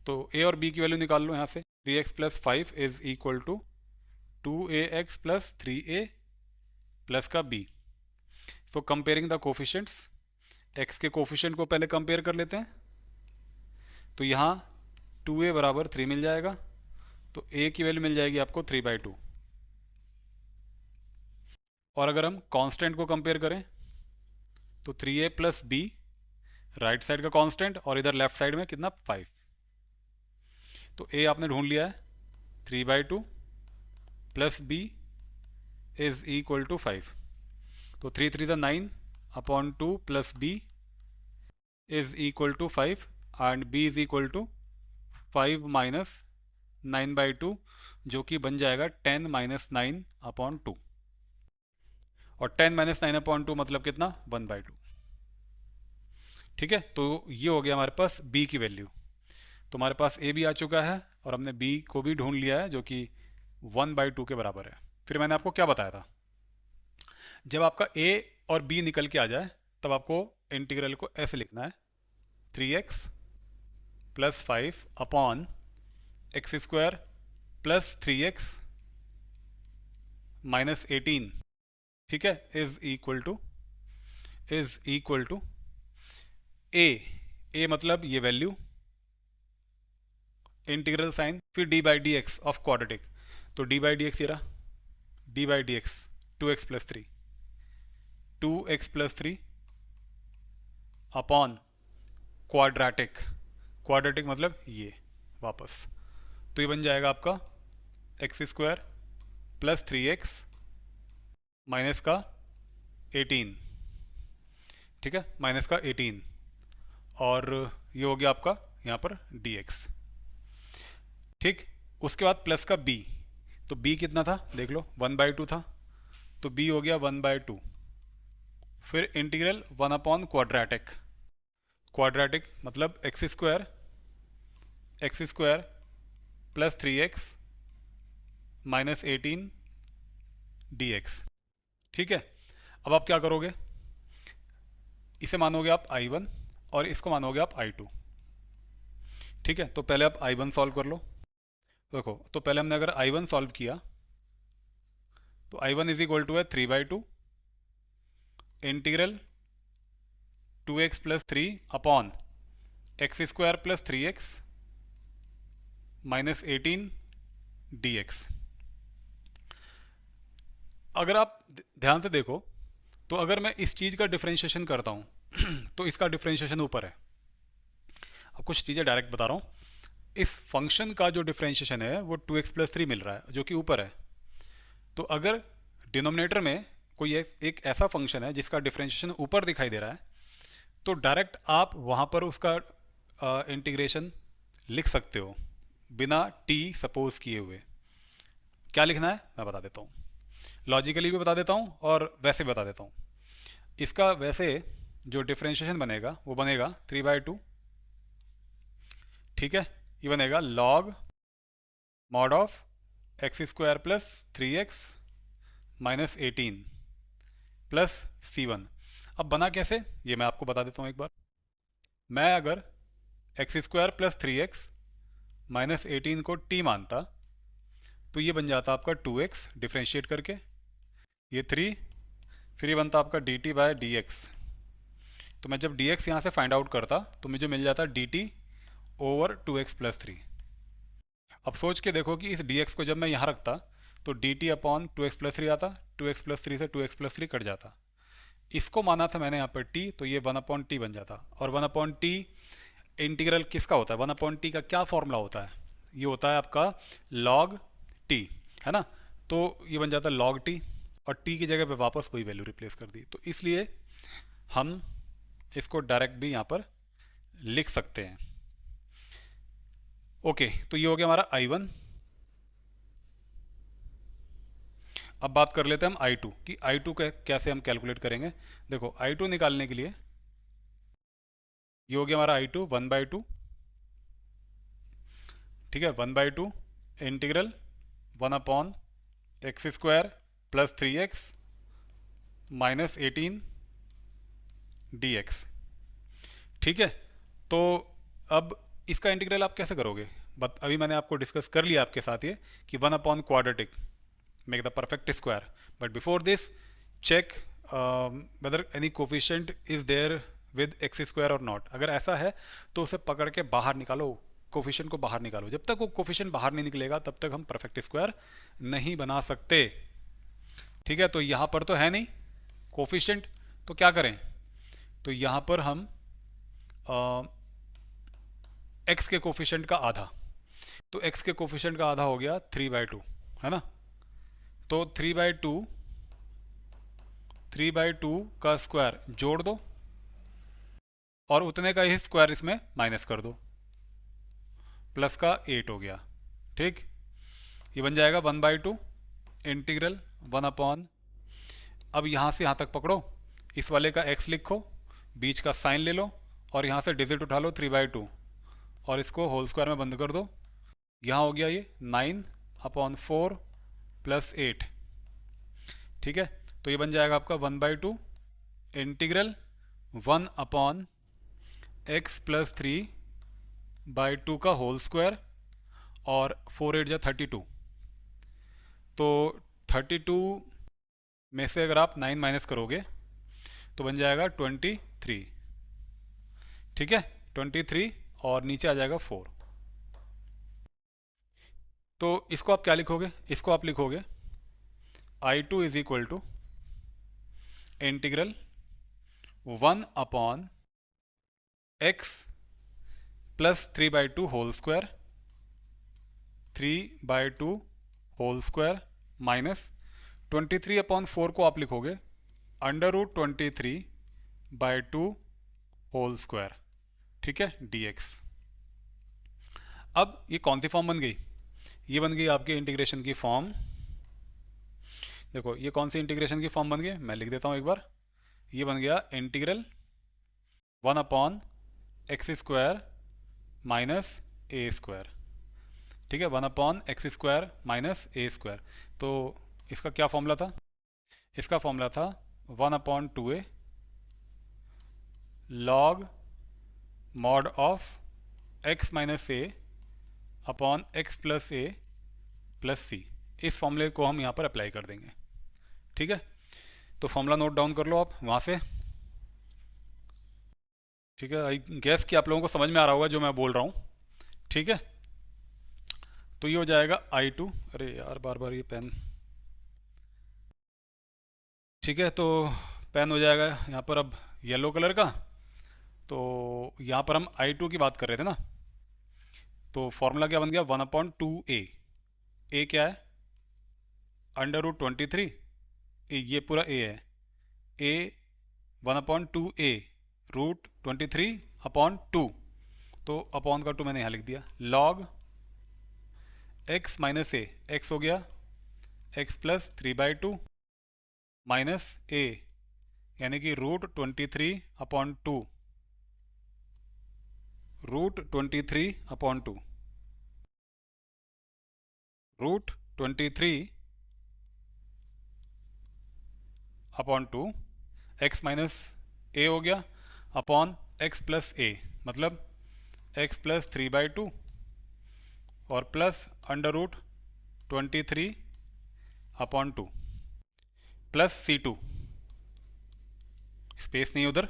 तो ए और बी की वैल्यू निकाल लो यहाँ से। 3x plus 5 is equal to 2ax plus 3a plus का b। तो कंपेयरिंग द कोफिशिएंट्स, x के कोफिशिएंट को पहले कंपेयर कर लेते हैं। तो यहाँ 2a बराबर 3 मिल जाएगा, तो a की वैल्यू मिल जाएगी आपको 3/2। और अगर हम कांस्टेंट को कंपेयर करें तो 3a plus b, right side का कांस्टेंट, और इधर लेफ्ट साइड में कितना 5। तो a आपने ढूंढ लिया है 3/2 plus b is equal to 5। तो 3 3 9 upon 2 plus b is equal to 5 and b is equal to 5 minus 9/2, जो कि बन जाएगा 10 माइनस 9 अपॉन 2। और 10 माइनस 9 अपॉन 2 मतलब कितना 1/2। ठीक है, तो ये हो गया हमारे पास b की वैल्यू। तो हमारे पास a भी आ चुका है और हमने b को भी ढूंढ लिया है, जो कि 1/2 के बराबर है। फिर मैंने आपको क्या बताया था, जब आपका a और b निकल के आ जाए तब आपको इंटीग्रल को ऐसे लिखना है, 3x plus 5 upon x square plus 3x minus 18। ठीक है, इज इक्वल टू ए मतलब ये वैल्यू, इंटीग्रल साइन, फिर D by D x of quadratic. तो डी बाई डी एक्स ये रहा, D by D x 2x plus 3, 2x plus 3 upon quadratic, quadratic मतलब ये वापस। तो ये बन जाएगा आपका x square plus 3x minus का 18। ठीक है, माइनस का 18, और ये हो गया आपका यहाँ पर dx। ठीक, उसके बाद प्लस का b। तो b कितना था देख लो, 1/2 था, तो b हो गया 1/2। फिर इंटीग्रल 1 अपॉन क्वाड्रेटिक, क्वाड्रेटिक मतलब x square plus 3x minus 18 dx। ठीक है, अब आप क्या करोगे, इसे मानोगे आप I1 और इसको मानोगे आप I2। ठीक है, तो पहले आप I1 सॉल्व कर लो। देखो, तो पहले हमने अगर I1 सॉल्व किया तो I1 इज इक्वल टू है 3/2 integral 2x plus 3 upon x square plus 3x minus 18 dx। अगर आप ध्यान से देखो तो अगर मैं इस चीज़ का डिफरेंशिएशन करता हूँ तो इसका डिफरेंशिएशन ऊपर है। अब कुछ चीज़ें डायरेक्ट बता रहा हूँ, इस फंक्शन का जो डिफरेंशिएशन है वो 2x प्लस 3 मिल रहा है, जो कि ऊपर है। तो अगर डिनोमिनेटर में कोई एक ऐसा फंक्शन है जिसका डिफरेंशिएशन ऊपर दिखाई दे रहा है, तो डायरेक्ट आप वहाँ पर उसका इंटीग्रेशन लिख सकते हो बिना t सपोज किए हुए। क्या लिखना है मैं बता देता हूँ, लॉजिकली भी बता देता हूँ और वैसे भी बता देता हूँ। इसका वैसे जो डिफरेंशिएशन बनेगा वो बनेगा 3/2। ठीक है, ये बनेगा log mod of x square plus 3x minus 18 plus c1। अब बना कैसे ये मैं आपको बता देता हूँ एक बार। मैं अगर x square plus 3x minus 18 को t मानता तो ये बन जाता आपका 2x डिफ्रेंशिएट करके, ये 3, फिर ये बनता आपका dt बाय dx। तो मैं जब dx यहाँ से फाइंड आउट करता तो मुझे मिल जाता dt ओवर 2x प्लस 3। अब सोच के देखो कि इस dx को जब मैं यहाँ रखता तो dt अपॉन 2x प्लस 3 आता, 2x प्लस 3 से 2x प्लस 3 कट जाता। इसको माना था मैंने यहाँ पर t, तो ये 1 अपॉन टी बन जाता। और 1 अपॉन टी इंटीग्रल किसका होता है, 1 अपॉन टी का क्या फॉर्मूला होता है, ये होता है आपका log t, है ना। तो ये बन जाता है log t, और t की जगह पे वापस कोई वैल्यू रिप्लेस कर दी। तो इसलिए हम इसको डायरेक्ट भी यहाँ पर लिख सकते हैं। ओके, तो ये हो गया हमारा I1। अब बात कर लेते हैं हम I2 कि I2 कैसे हम कैलकुलेट करेंगे। देखो, I2 निकालने के लिए ये हो गया हमारा I2 1/2। ठीक है, 1/2 integral 1 upon x square plus 3x minus 18 dx। ठीक है, तो अब इसका इंटीग्रल आप कैसे करोगे? बट अभी मैंने आपको डिस्कस कर लिया आपके साथ ये कि 1/क्वाड्रेटिक make the perfect square, but before this check whether any coefficient is there with x square or not। अगर ऐसा है तो उसे पकड़ के बाहर निकालो, कोफिशिएंट को बाहर निकालो। जब तक वो कोफिशिएंट बाहर नहीं निकलेगा तब तक हम परफेक्ट स्क्वायर नहीं बना सकते। ठीक है, तो यहाँ पर तो है नहीं कोफिशिएंट, तो क्या करें? तो यहाँ पर हम x के कोफिशिएंट का आधा, तो x के कोफिशिएंट का आधा हो गया 3/2, है ना? तो 3/2 का स्क्वायर जोड़ दो और उतने का ही स्क्वायर इसमें माइनस कर दो, प्लस का 8 हो गया। ठीक, ये बन जाएगा 1/2 इंटीग्रल 1 अब यहाँ से यहाँ तक पकड़ो, इस वाले का x लिखो, बीच का साइन ले लो और यहाँ से डिजिट उठा लो 3/2 और इसको होल स्क्वायर में बंद कर दो। यहाँ हो गया ये 9/4 प्लस 8। ठीक है, तो ये बन जाएगा आपका 1/2 इंटीग्रल 1/x प्लस 3/2 का होल स्क्वायर और 4 8 जा 32। तो 32 में से अगर आप 9 माइनस करोगे तो बन जाएगा 23। ठीक है, 23 और नीचे आ जाएगा 4। तो इसको आप क्या लिखोगे? इसको आप लिखोगे I2 is equal to integral 1/x plus 3/2 whole square, 3/2 whole square minus 23/4 को आप लिखोगे √23/2 होल स्क्वायर। ठीक है, dx। अब ये कौन सी फॉर्म बन गई? ये बन गई आपकी इंटीग्रेशन की फॉर्म। देखो ये कौन सी इंटीग्रेशन की फॉर्म बन गई, मैं लिख देता हूँ एक बार। ये बन गया इंटीग्रल 1/x² माइनस a²। ठीक है, 1/x² माइनस a²। तो इसका क्या फॉर्मूला था? इसका फॉर्मूला था 1/2a log mod of x minus a upon x plus a plus c. इस फॉर्मूले को हम यहाँ पर अप्लाई कर देंगे। ठीक है, तो फॉर्मूला नोट डाउन कर लो आप वहाँ से। ठीक है, आई गेस कि आप लोगों को समझ में आ रहा होगा जो मैं बोल रहा हूँ। ठीक है, तो ये हो जाएगा I2। अरे यार बार बार ये पेन। ठीक है, तो पेन हो जाएगा यहाँ पर अब येलो कलर का। तो यहाँ पर हम I2 की बात कर रहे थे ना, तो फॉर्मूला क्या बन गया? 1/2a। ए क्या है? √23। ये पूरा a है, a 1/2a √23/2। तो अपॉन का 2 मैंने यहाँ लिख दिया। Log x minus a, x हो गया x प्लस 3/2 माइनस a यानी कि √23/2 √23/2 √23/2 x माइनस a हो गया अपॉन x प्लस a, मतलब x प्लस 3/2 और प्लस √23/2 प्लस C2। स्पेस नहीं उधर,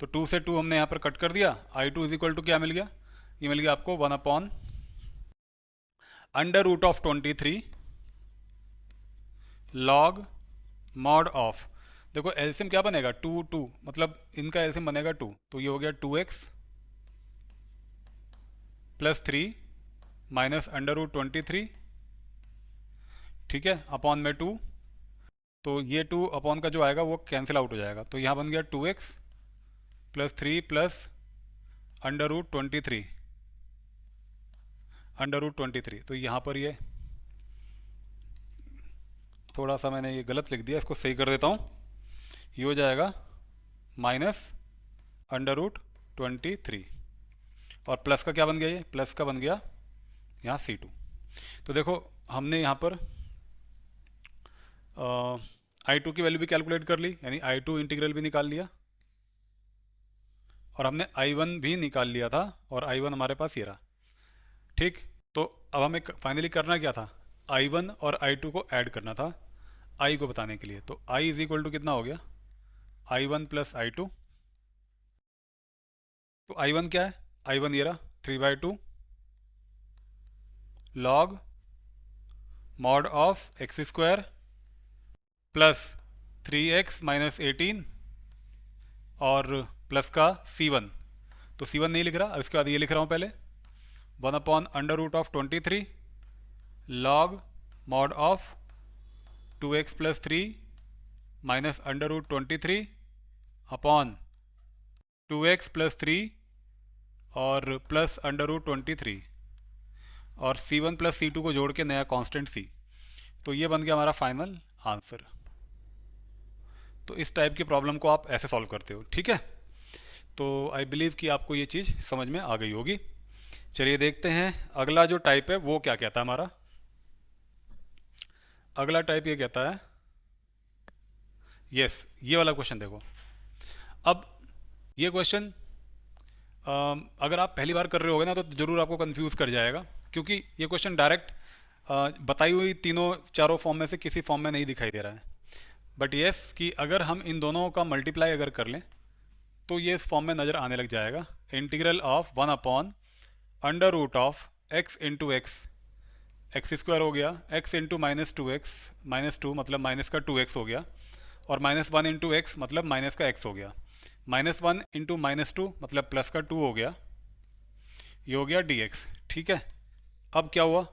तो 2 से 2 हमने यहाँ पर कट कर दिया। I2 इज इक्वल टू क्या मिल गया? ये मिल गया आपको 1/√23 लॉग मॉड ऑफ। देखो एलसीएम क्या बनेगा? 2 2, मतलब इनका एलसीएम बनेगा 2, तो ये हो गया 2x प्लस 3 माइनस √23। ठीक है, अपॉन में 2, तो ये 2 अपॉन का जो आएगा वो कैंसिल आउट हो जाएगा। तो यहाँ बन गया 2x प्लस 3 प्लस √23। तो यहाँ पर ये थोड़ा सा मैंने ये गलत लिख दिया, इसको सही कर देता हूँ। ये हो जाएगा माइनस √23 और प्लस का क्या बन गया? ये प्लस का बन गया यहाँ C2। तो देखो हमने यहाँ पर I2 की वैल्यू भी कैलकुलेट कर ली, यानी I2 इंटीग्रल भी निकाल लिया, और हमने I1 भी निकाल लिया था, और I1 हमारे पास ये रहा। ठीक, तो अब हमें फाइनली करना क्या था, I1 और I2 को ऐड करना था I को बताने के लिए। तो I इज इक्वल टू कितना हो गया, I1 प्लस I2। तो I1 क्या है, I1 ये रहा 3/2 log mod of x square plus 3x minus 18 और प्लस का C1। तो C1 नहीं लिख रहा, अब इसके बाद ये लिख रहा हूँ पहले, 1/√23 log mod of 2x plus 3 minus √23 upon 2x plus 3 और प्लस √23 और C1 प्लस C2 को जोड़ के नया कांस्टेंट C। तो ये बन गया हमारा फाइनल आंसर। तो इस टाइप की प्रॉब्लम को आप ऐसे सॉल्व करते हो, ठीक है। तो आई बिलीव कि आपको ये चीज़ समझ में आ गई होगी। चलिए देखते हैं अगला जो टाइप है वो क्या कहता है हमारा। अगला टाइप ये कहता है, यस, ये वाला क्वेश्चन देखो। अब ये क्वेश्चन अगर आप पहली बार कर रहे होगे ना तो ज़रूर आपको कंफ्यूज कर जाएगा, क्योंकि ये क्वेश्चन डायरेक्ट बताई हुई तीनों चारों फॉर्म में से किसी फॉर्म में नहीं दिखाई दे रहा है। बट येस कि अगर हम इन दोनों का मल्टीप्लाई अगर कर लें तो ये इस फॉर्म में नज़र आने लग जाएगा। Integral of 1/√x into x, x square हो गया, x इंटू -2x, -2 मतलब माइनस का 2x हो गया, और -1 इंटू एक्स मतलब माइनस का x हो गया, -1 इंटू -2 मतलब प्लस का 2 हो गया, ये हो गया dx। ठीक है, अब क्या हुआ,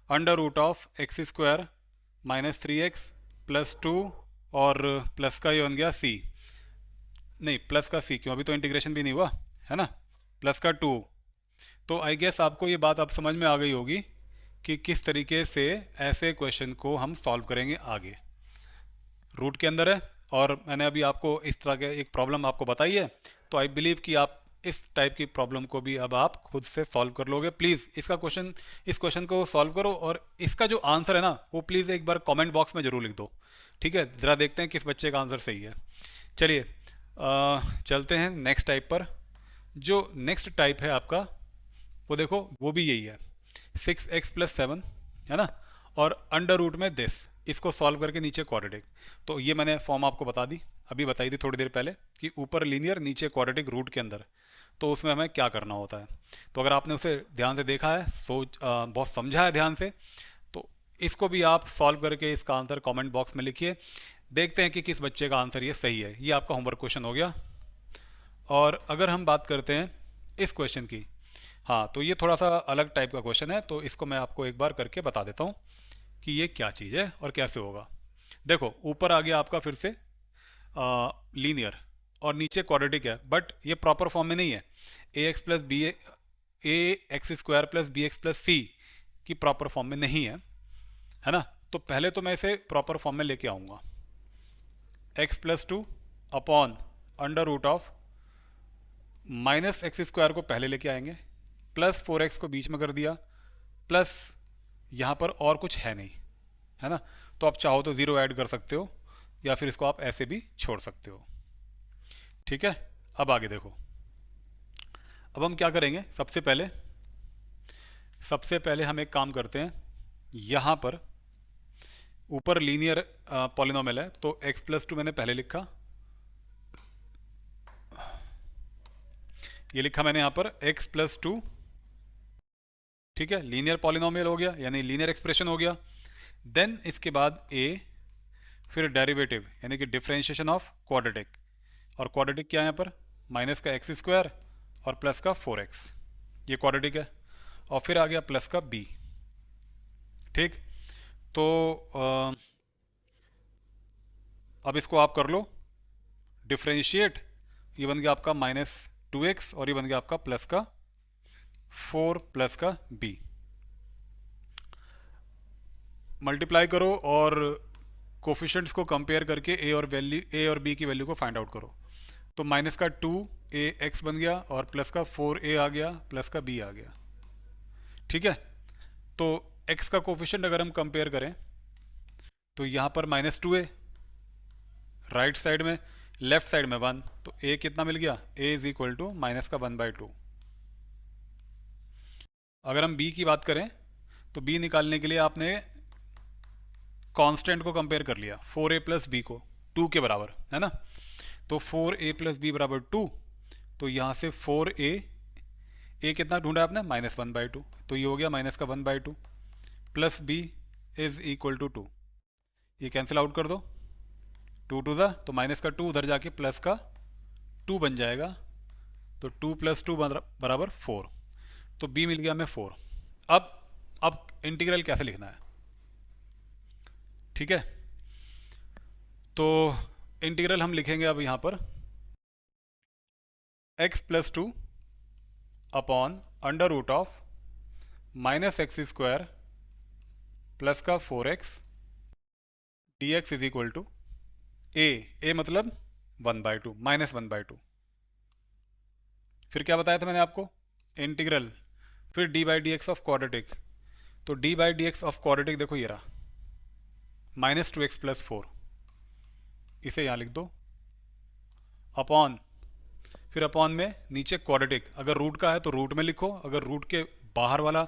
1/√x square minus 3x plus 2 और प्लस का ये बन गया c, नहीं प्लस का c क्यों, अभी तो इंटीग्रेशन भी नहीं हुआ है ना, प्लस का 2। तो आई गेस आपको ये बात अब समझ में आ गई होगी कि किस तरीके से ऐसे क्वेश्चन को हम सॉल्व करेंगे आगे। रूट के अंदर है और मैंने अभी आपको इस तरह के एक प्रॉब्लम आपको बताई है, तो आई बिलीव कि आप इस टाइप की प्रॉब्लम को भी अब आप खुद से सॉल्व कर लोगे। प्लीज़ इस क्वेश्चन को सॉल्व करो और इसका जो आंसर है ना वो प्लीज़ एक बार कमेंट बॉक्स में ज़रूर लिख दो, ठीक है। ज़रा देखते हैं किस बच्चे का आंसर सही है। चलिए चलते हैं नेक्स्ट टाइप पर। जो नेक्स्ट टाइप है आपका वो देखो, वो भी यही है 6x प्लस 7 है ना, और अंडर रूट में दिस, इसको सॉल्व करके नीचे क्वाड्रेटिक। तो ये मैंने फॉर्म आपको बता दी, अभी बताई थी थोड़ी देर पहले कि ऊपर लीनियर नीचे क्वाड्रेटिक रूट के अंदर, तो उसमें हमें क्या करना होता है। तो अगर आपने उसे ध्यान से देखा है, बहुत समझा है ध्यान से, तो इसको भी आप सॉल्व करके इसका आंसर कमेंट बॉक्स में लिखिए। देखते हैं कि किस बच्चे का आंसर ये सही है। ये आपका होमवर्क क्वेश्चन हो गया। और अगर हम बात करते हैं इस क्वेश्चन की, हाँ तो ये थोड़ा सा अलग टाइप का क्वेश्चन है, तो इसको मैं आपको एक बार करके बता देता हूँ कि ये क्या चीज़ है और कैसे होगा। देखो ऊपर आ गया आपका फिर से लीनियर और नीचे क्वाड्रेटिक है, बट ये प्रॉपर फॉर्म में नहीं है। A x plus b a x square plus b x plus c की प्रॉपर फॉर्म में नहीं है ना। तो पहले तो मैं इसे प्रॉपर फॉर्म में लेके आऊँगा, x plus 2 upon under root of minus x square को पहले लेके आएंगे, प्लस 4x को बीच में कर दिया, प्लस यहाँ पर और कुछ है नहीं, है ना। तो आप चाहो तो ज़ीरो ऐड कर सकते हो या फिर इसको आप ऐसे भी छोड़ सकते हो, ठीक है। अब आगे देखो, अब हम क्या करेंगे, सबसे पहले हम एक काम करते हैं, यहाँ पर ऊपर लीनियर पॉलिनोमियल है तो x प्लस 2 मैंने पहले लिखा, ये लिखा मैंने यहाँ पर x प्लस 2, ठीक है, लीनियर पॉलिनोमियल हो गया यानी लीनियर एक्सप्रेशन हो गया। देन इसके बाद a, फिर डेरिवेटिव यानी कि डिफरेंशिएशन ऑफ क्वाड्रेटिक, और क्वाड्रेटिक क्या है यहाँ पर, माइनस का एक्स स्क्वायर और प्लस का 4x, ये क्वाड्रेटिक है, और फिर आ गया प्लस का b, ठीक। तो अब इसको आप कर लो डिफरेंशिएट, ये बन गया आपका -2x और ये बन गया आपका प्लस का 4 प्लस का b। मल्टीप्लाई करो और कोफिशिएंट्स को कंपेयर करके ए और बी की वैल्यू को फाइंड आउट करो। तो माइनस का 2ax बन गया और प्लस का 4a आ गया, प्लस का b आ गया, ठीक है। तो x का कोफिशिएंट अगर हम कंपेयर करें तो यहाँ पर -2 है, राइट साइड में, लेफ्ट साइड में 1, तो a कितना मिल गया, a इज इक्वल टू -1/2। अगर हम b की बात करें तो b निकालने के लिए आपने कांस्टेंट को कंपेयर कर लिया, 4a प्लस बी को 2 के बराबर, है ना। तो 4a प्लस बी बराबर 2, तो यहाँ से 4a, a कितना ढूंढा आपने, -1/2, तो ये हो गया -1/2 plus b is equal to 2। ये कैंसिल आउट कर दो, 2 टू ज़ा, तो माइनस का 2 उधर जाके प्लस का 2 बन जाएगा, तो 2 + 2 बराबर 4, तो b मिल गया हमें 4। अब इंटीग्रल कैसे लिखना है, ठीक है। तो इंटीग्रल हम लिखेंगे अब यहाँ पर x + 2 अपॉन √- -x² प्लस का 4x dx is equal to a मतलब 1/2, -1/2। फिर क्या बताया था मैंने आपको, इंटीग्रल, फिर d/dx ऑफ क्वाड्रेटिक, तो d/dx ऑफ क्वाड्रेटिक देखो ये रहा, -2x + 4, इसे यहाँ लिख दो, अपॉन, फिर अपॉन में नीचे क्वाड्रेटिक, अगर रूट का है तो रूट में लिखो, अगर रूट के बाहर वाला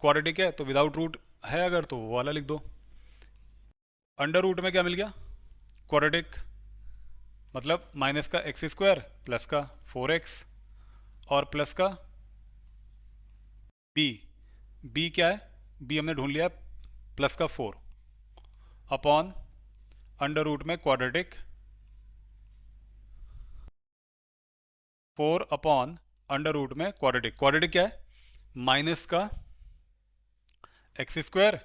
क्वाड्रेटिक है तो विदाउट रूट है अगर, तो वो वाला लिख दो। अंडर रूट में क्या मिल गया, क्वाड्रेटिक, मतलब माइनस का x² प्लस का 4x और प्लस का b क्या है, b हमने ढूंढ लिया प्लस का 4 अपॉन अंडर रूट में क्वाड्रेटिक 4 अपॉन अंडर रूट में क्वाड्रेटिक क्या है, माइनस का x²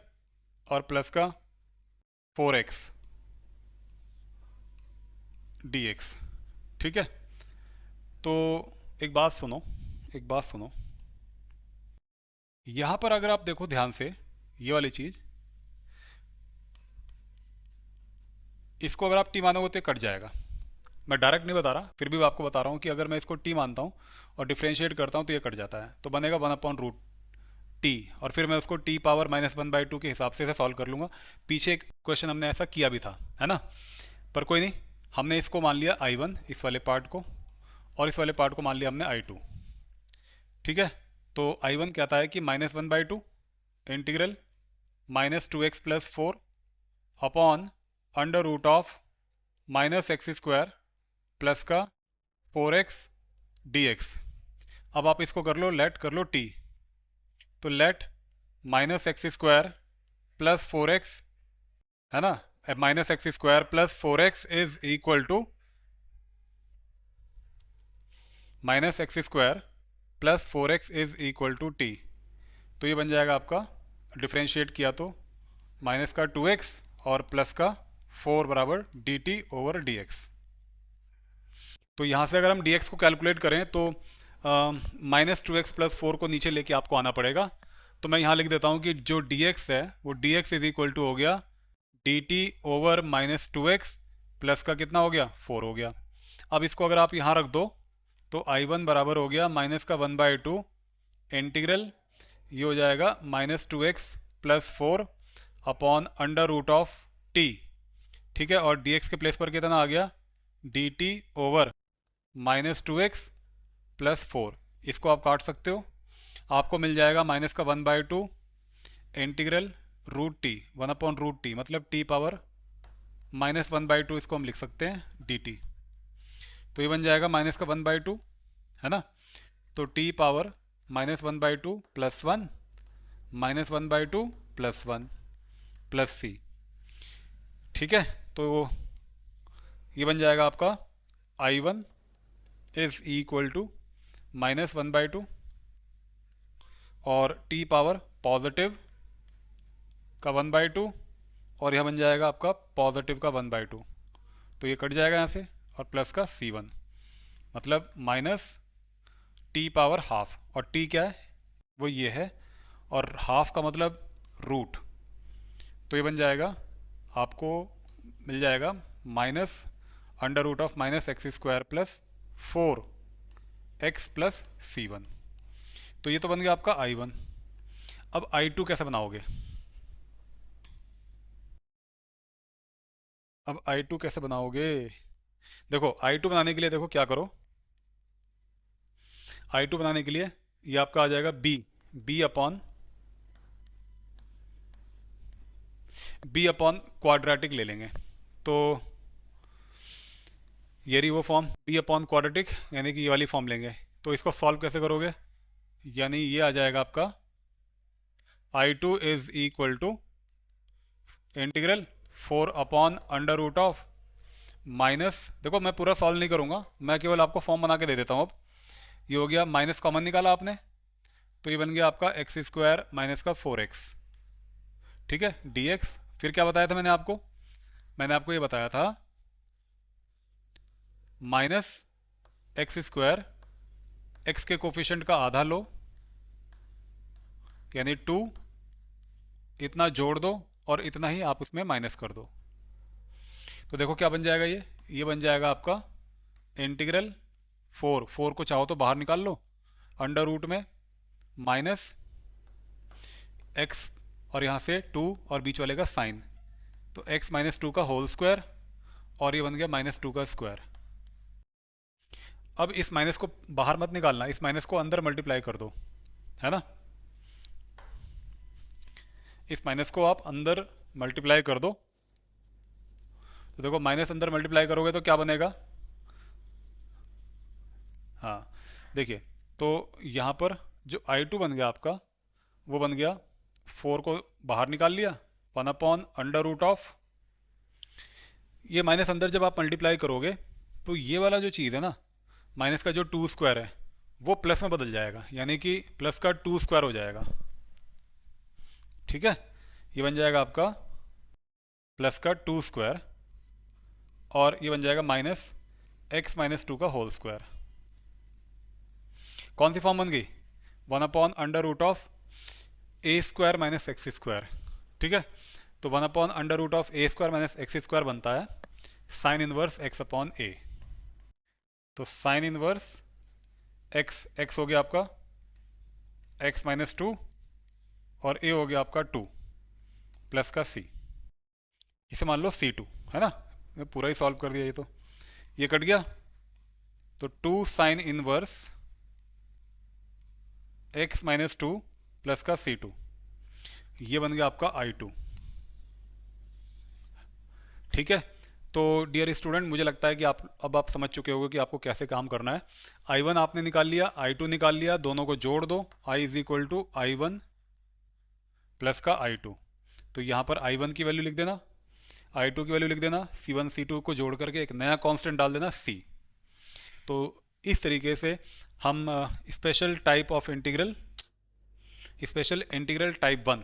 और प्लस का 4x dx, ठीक है। तो एक बात सुनो, यहां पर अगर आप देखो ध्यान से, ये वाली चीज, इसको अगर आप t मानोगे तो ये कट जाएगा। मैं डायरेक्ट नहीं बता रहा, फिर भी आपको बता रहा हूँ कि अगर मैं इसको t मानता हूँ और डिफ्रेंशिएट करता हूँ तो ये कट जाता है, तो बनेगा 1/√t, और फिर मैं उसको t पावर -1/2 के हिसाब से इसे सॉल्व कर लूँगा। पीछे एक क्वेश्चन हमने ऐसा किया भी था, है ना, पर कोई नहीं, हमने इसको मान लिया I1, इस वाले पार्ट को, और इस वाले पार्ट को मान लिया हमने I2, ठीक है। तो I1 कहता है कि -1/2 integral -2x + 4 upon under root of -x² plus का 4x dx। अब आप इसको कर लो, लेट कर लो t, तो लेट -x² प्लस 4x, है ना, -x² plus 4x is equal to -x² plus 4x is equal to t। तो ये बन जाएगा आपका, डिफ्रेंशिएट किया तो माइनस का 2x और प्लस का 4 बराबर dt/dx। तो यहाँ से अगर हम dx को कैलकुलेट करें तो -2x + 4 को नीचे लेके आपको आना पड़ेगा। तो मैं यहाँ लिख देता हूँ कि जो dx है वो dx इज इक्वल टू हो गया dt/-2x प्लस का कितना हो गया, 4 हो गया। अब इसको अगर आप यहाँ रख दो तो I1 बराबर हो गया -1/2 इंटीग्रल, ये हो जाएगा -2x + 4 upon under root of t, ठीक है, और dx के प्लेस पर कितना आ गया, dt/-2x + 4, इसको आप काट सकते हो, आपको मिल जाएगा -1/2 इंटीग्रल √t, 1/√t, मतलब t पावर -1/2, इसको हम लिख सकते हैं dt। तो ये बन जाएगा -1/2, है ना, तो t पावर -1/2 + 1 -1/2 + 1 प्लस c, ठीक है। तो ये बन जाएगा आपका I1 इज इक्वल टू -1/2 और t पावर पॉजिटिव का 1/2, और यह बन जाएगा आपका पॉजिटिव का 1/2, तो ये कट जाएगा यहाँ से, और प्लस का c1, मतलब -t पावर हाफ, और t क्या है, वो ये है, और हाफ का मतलब रूट, तो ये बन जाएगा, आपको मिल जाएगा -√-x² plus 4x plus c1। तो ये तो बन गया आपका I1। अब I2 कैसे बनाओगे, अब आई टू कैसे बनाओगे? देखो आई टू बनाने के लिए देखो क्या करो। आई टू बनाने के लिए ये आपका आ जाएगा बी अपॉन क्वाड्रेटिक ले लेंगे। तो ये रही वो फॉर्म बी अपॉन क्वाड्रेटिक, यानी कि ये वाली फॉर्म लेंगे। तो इसको सॉल्व कैसे करोगे? यानी ये आ जाएगा आपका I two is equal to integral 4/√ऑफ माइनस, देखो मैं पूरा सॉल्व नहीं करूँगा, मैं केवल आपको फॉर्म बना के दे देता हूँ। अब ये हो गया, माइनस कॉमन निकाला आपने, तो ये बन गया आपका x² माइनस का 4x। ठीक है, dx। फिर क्या बताया था मैंने आपको ये बताया था माइनस x², x के कोफिशिएंट का आधा लो यानी 2, इतना जोड़ दो और इतना ही आप उसमें माइनस कर दो। तो देखो क्या बन जाएगा, ये बन जाएगा आपका इंटीग्रल 4 को चाहो तो बाहर निकाल लो, अंडर रूट में माइनस x और यहाँ से 2 और बीच वाले का साइन, तो x माइनस 2 का होल स्क्वायर, और ये बन गया -2 का स्क्वायर। अब इस माइनस को बाहर मत निकालना, इस माइनस को अंदर मल्टीप्लाई कर दो, है ना। इस माइनस को आप अंदर मल्टीप्लाई कर दो। तो देखो माइनस अंदर मल्टीप्लाई करोगे तो क्या बनेगा, हाँ देखिए, तो यहाँ पर जो I2 बन गया आपका, वो बन गया 4 को बाहर निकाल लिया 1/√ऑफ, ये माइनस अंदर जब आप मल्टीप्लाई करोगे तो ये वाला जो चीज़ है ना, माइनस का जो 2² है वो प्लस में बदल जाएगा, यानी कि प्लस का 2² हो जाएगा। ठीक है, ये बन जाएगा आपका प्लस का 2², और ये बन जाएगा माइनस x माइनस 2 का होल स्क्वायर। कौन सी फॉर्म बन गई? 1/√ऑफ a² माइनस x²। ठीक है, तो 1/√ऑफ a² माइनस x² बनता है sine inverse x upon a। तो साइन इनवर्स x हो गया आपका x माइनस 2, और a हो गया आपका 2 प्लस का c, इसे मान लो c2, है ना। मैं पूरा ही सॉल्व कर दिया, ये कट गया, तो 2 sign inverse x minus 2 plus का c2, ये बन गया आपका I2। ठीक है, तो डियर स्टूडेंट, मुझे लगता है कि अब आप समझ चुके होंगे कि आपको कैसे काम करना है। I1 आपने निकाल लिया, I2 निकाल लिया, दोनों को जोड़ दो, I is equal to I1 plus का I2। तो यहाँ पर I1 की वैल्यू लिख देना, I2 की वैल्यू लिख देना, C1 C2 को जोड़ करके एक नया कांस्टेंट डाल देना C। तो इस तरीके से हम स्पेशल इंटीग्रल टाइप 1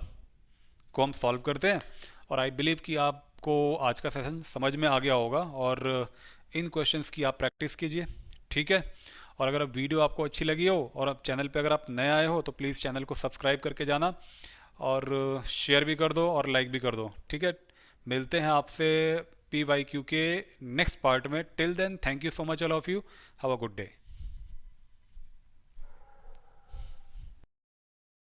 को हम सॉल्व करते हैं। और आई बिलीव कि आपको आज का सेशन समझ में आ गया होगा, और इन क्वेश्चंस की आप प्रैक्टिस कीजिए। ठीक है, और अगर अब वीडियो आपको अच्छी लगी हो और अब चैनल पे अगर आप नए आए हो तो प्लीज़ चैनल को सब्सक्राइब करके जाना, और शेयर भी कर दो और लाइक भी कर दो। ठीक है, मिलते हैं आपसे PYQ के नेक्स्ट पार्ट में। Till then, thank you so much all of you, have a good day.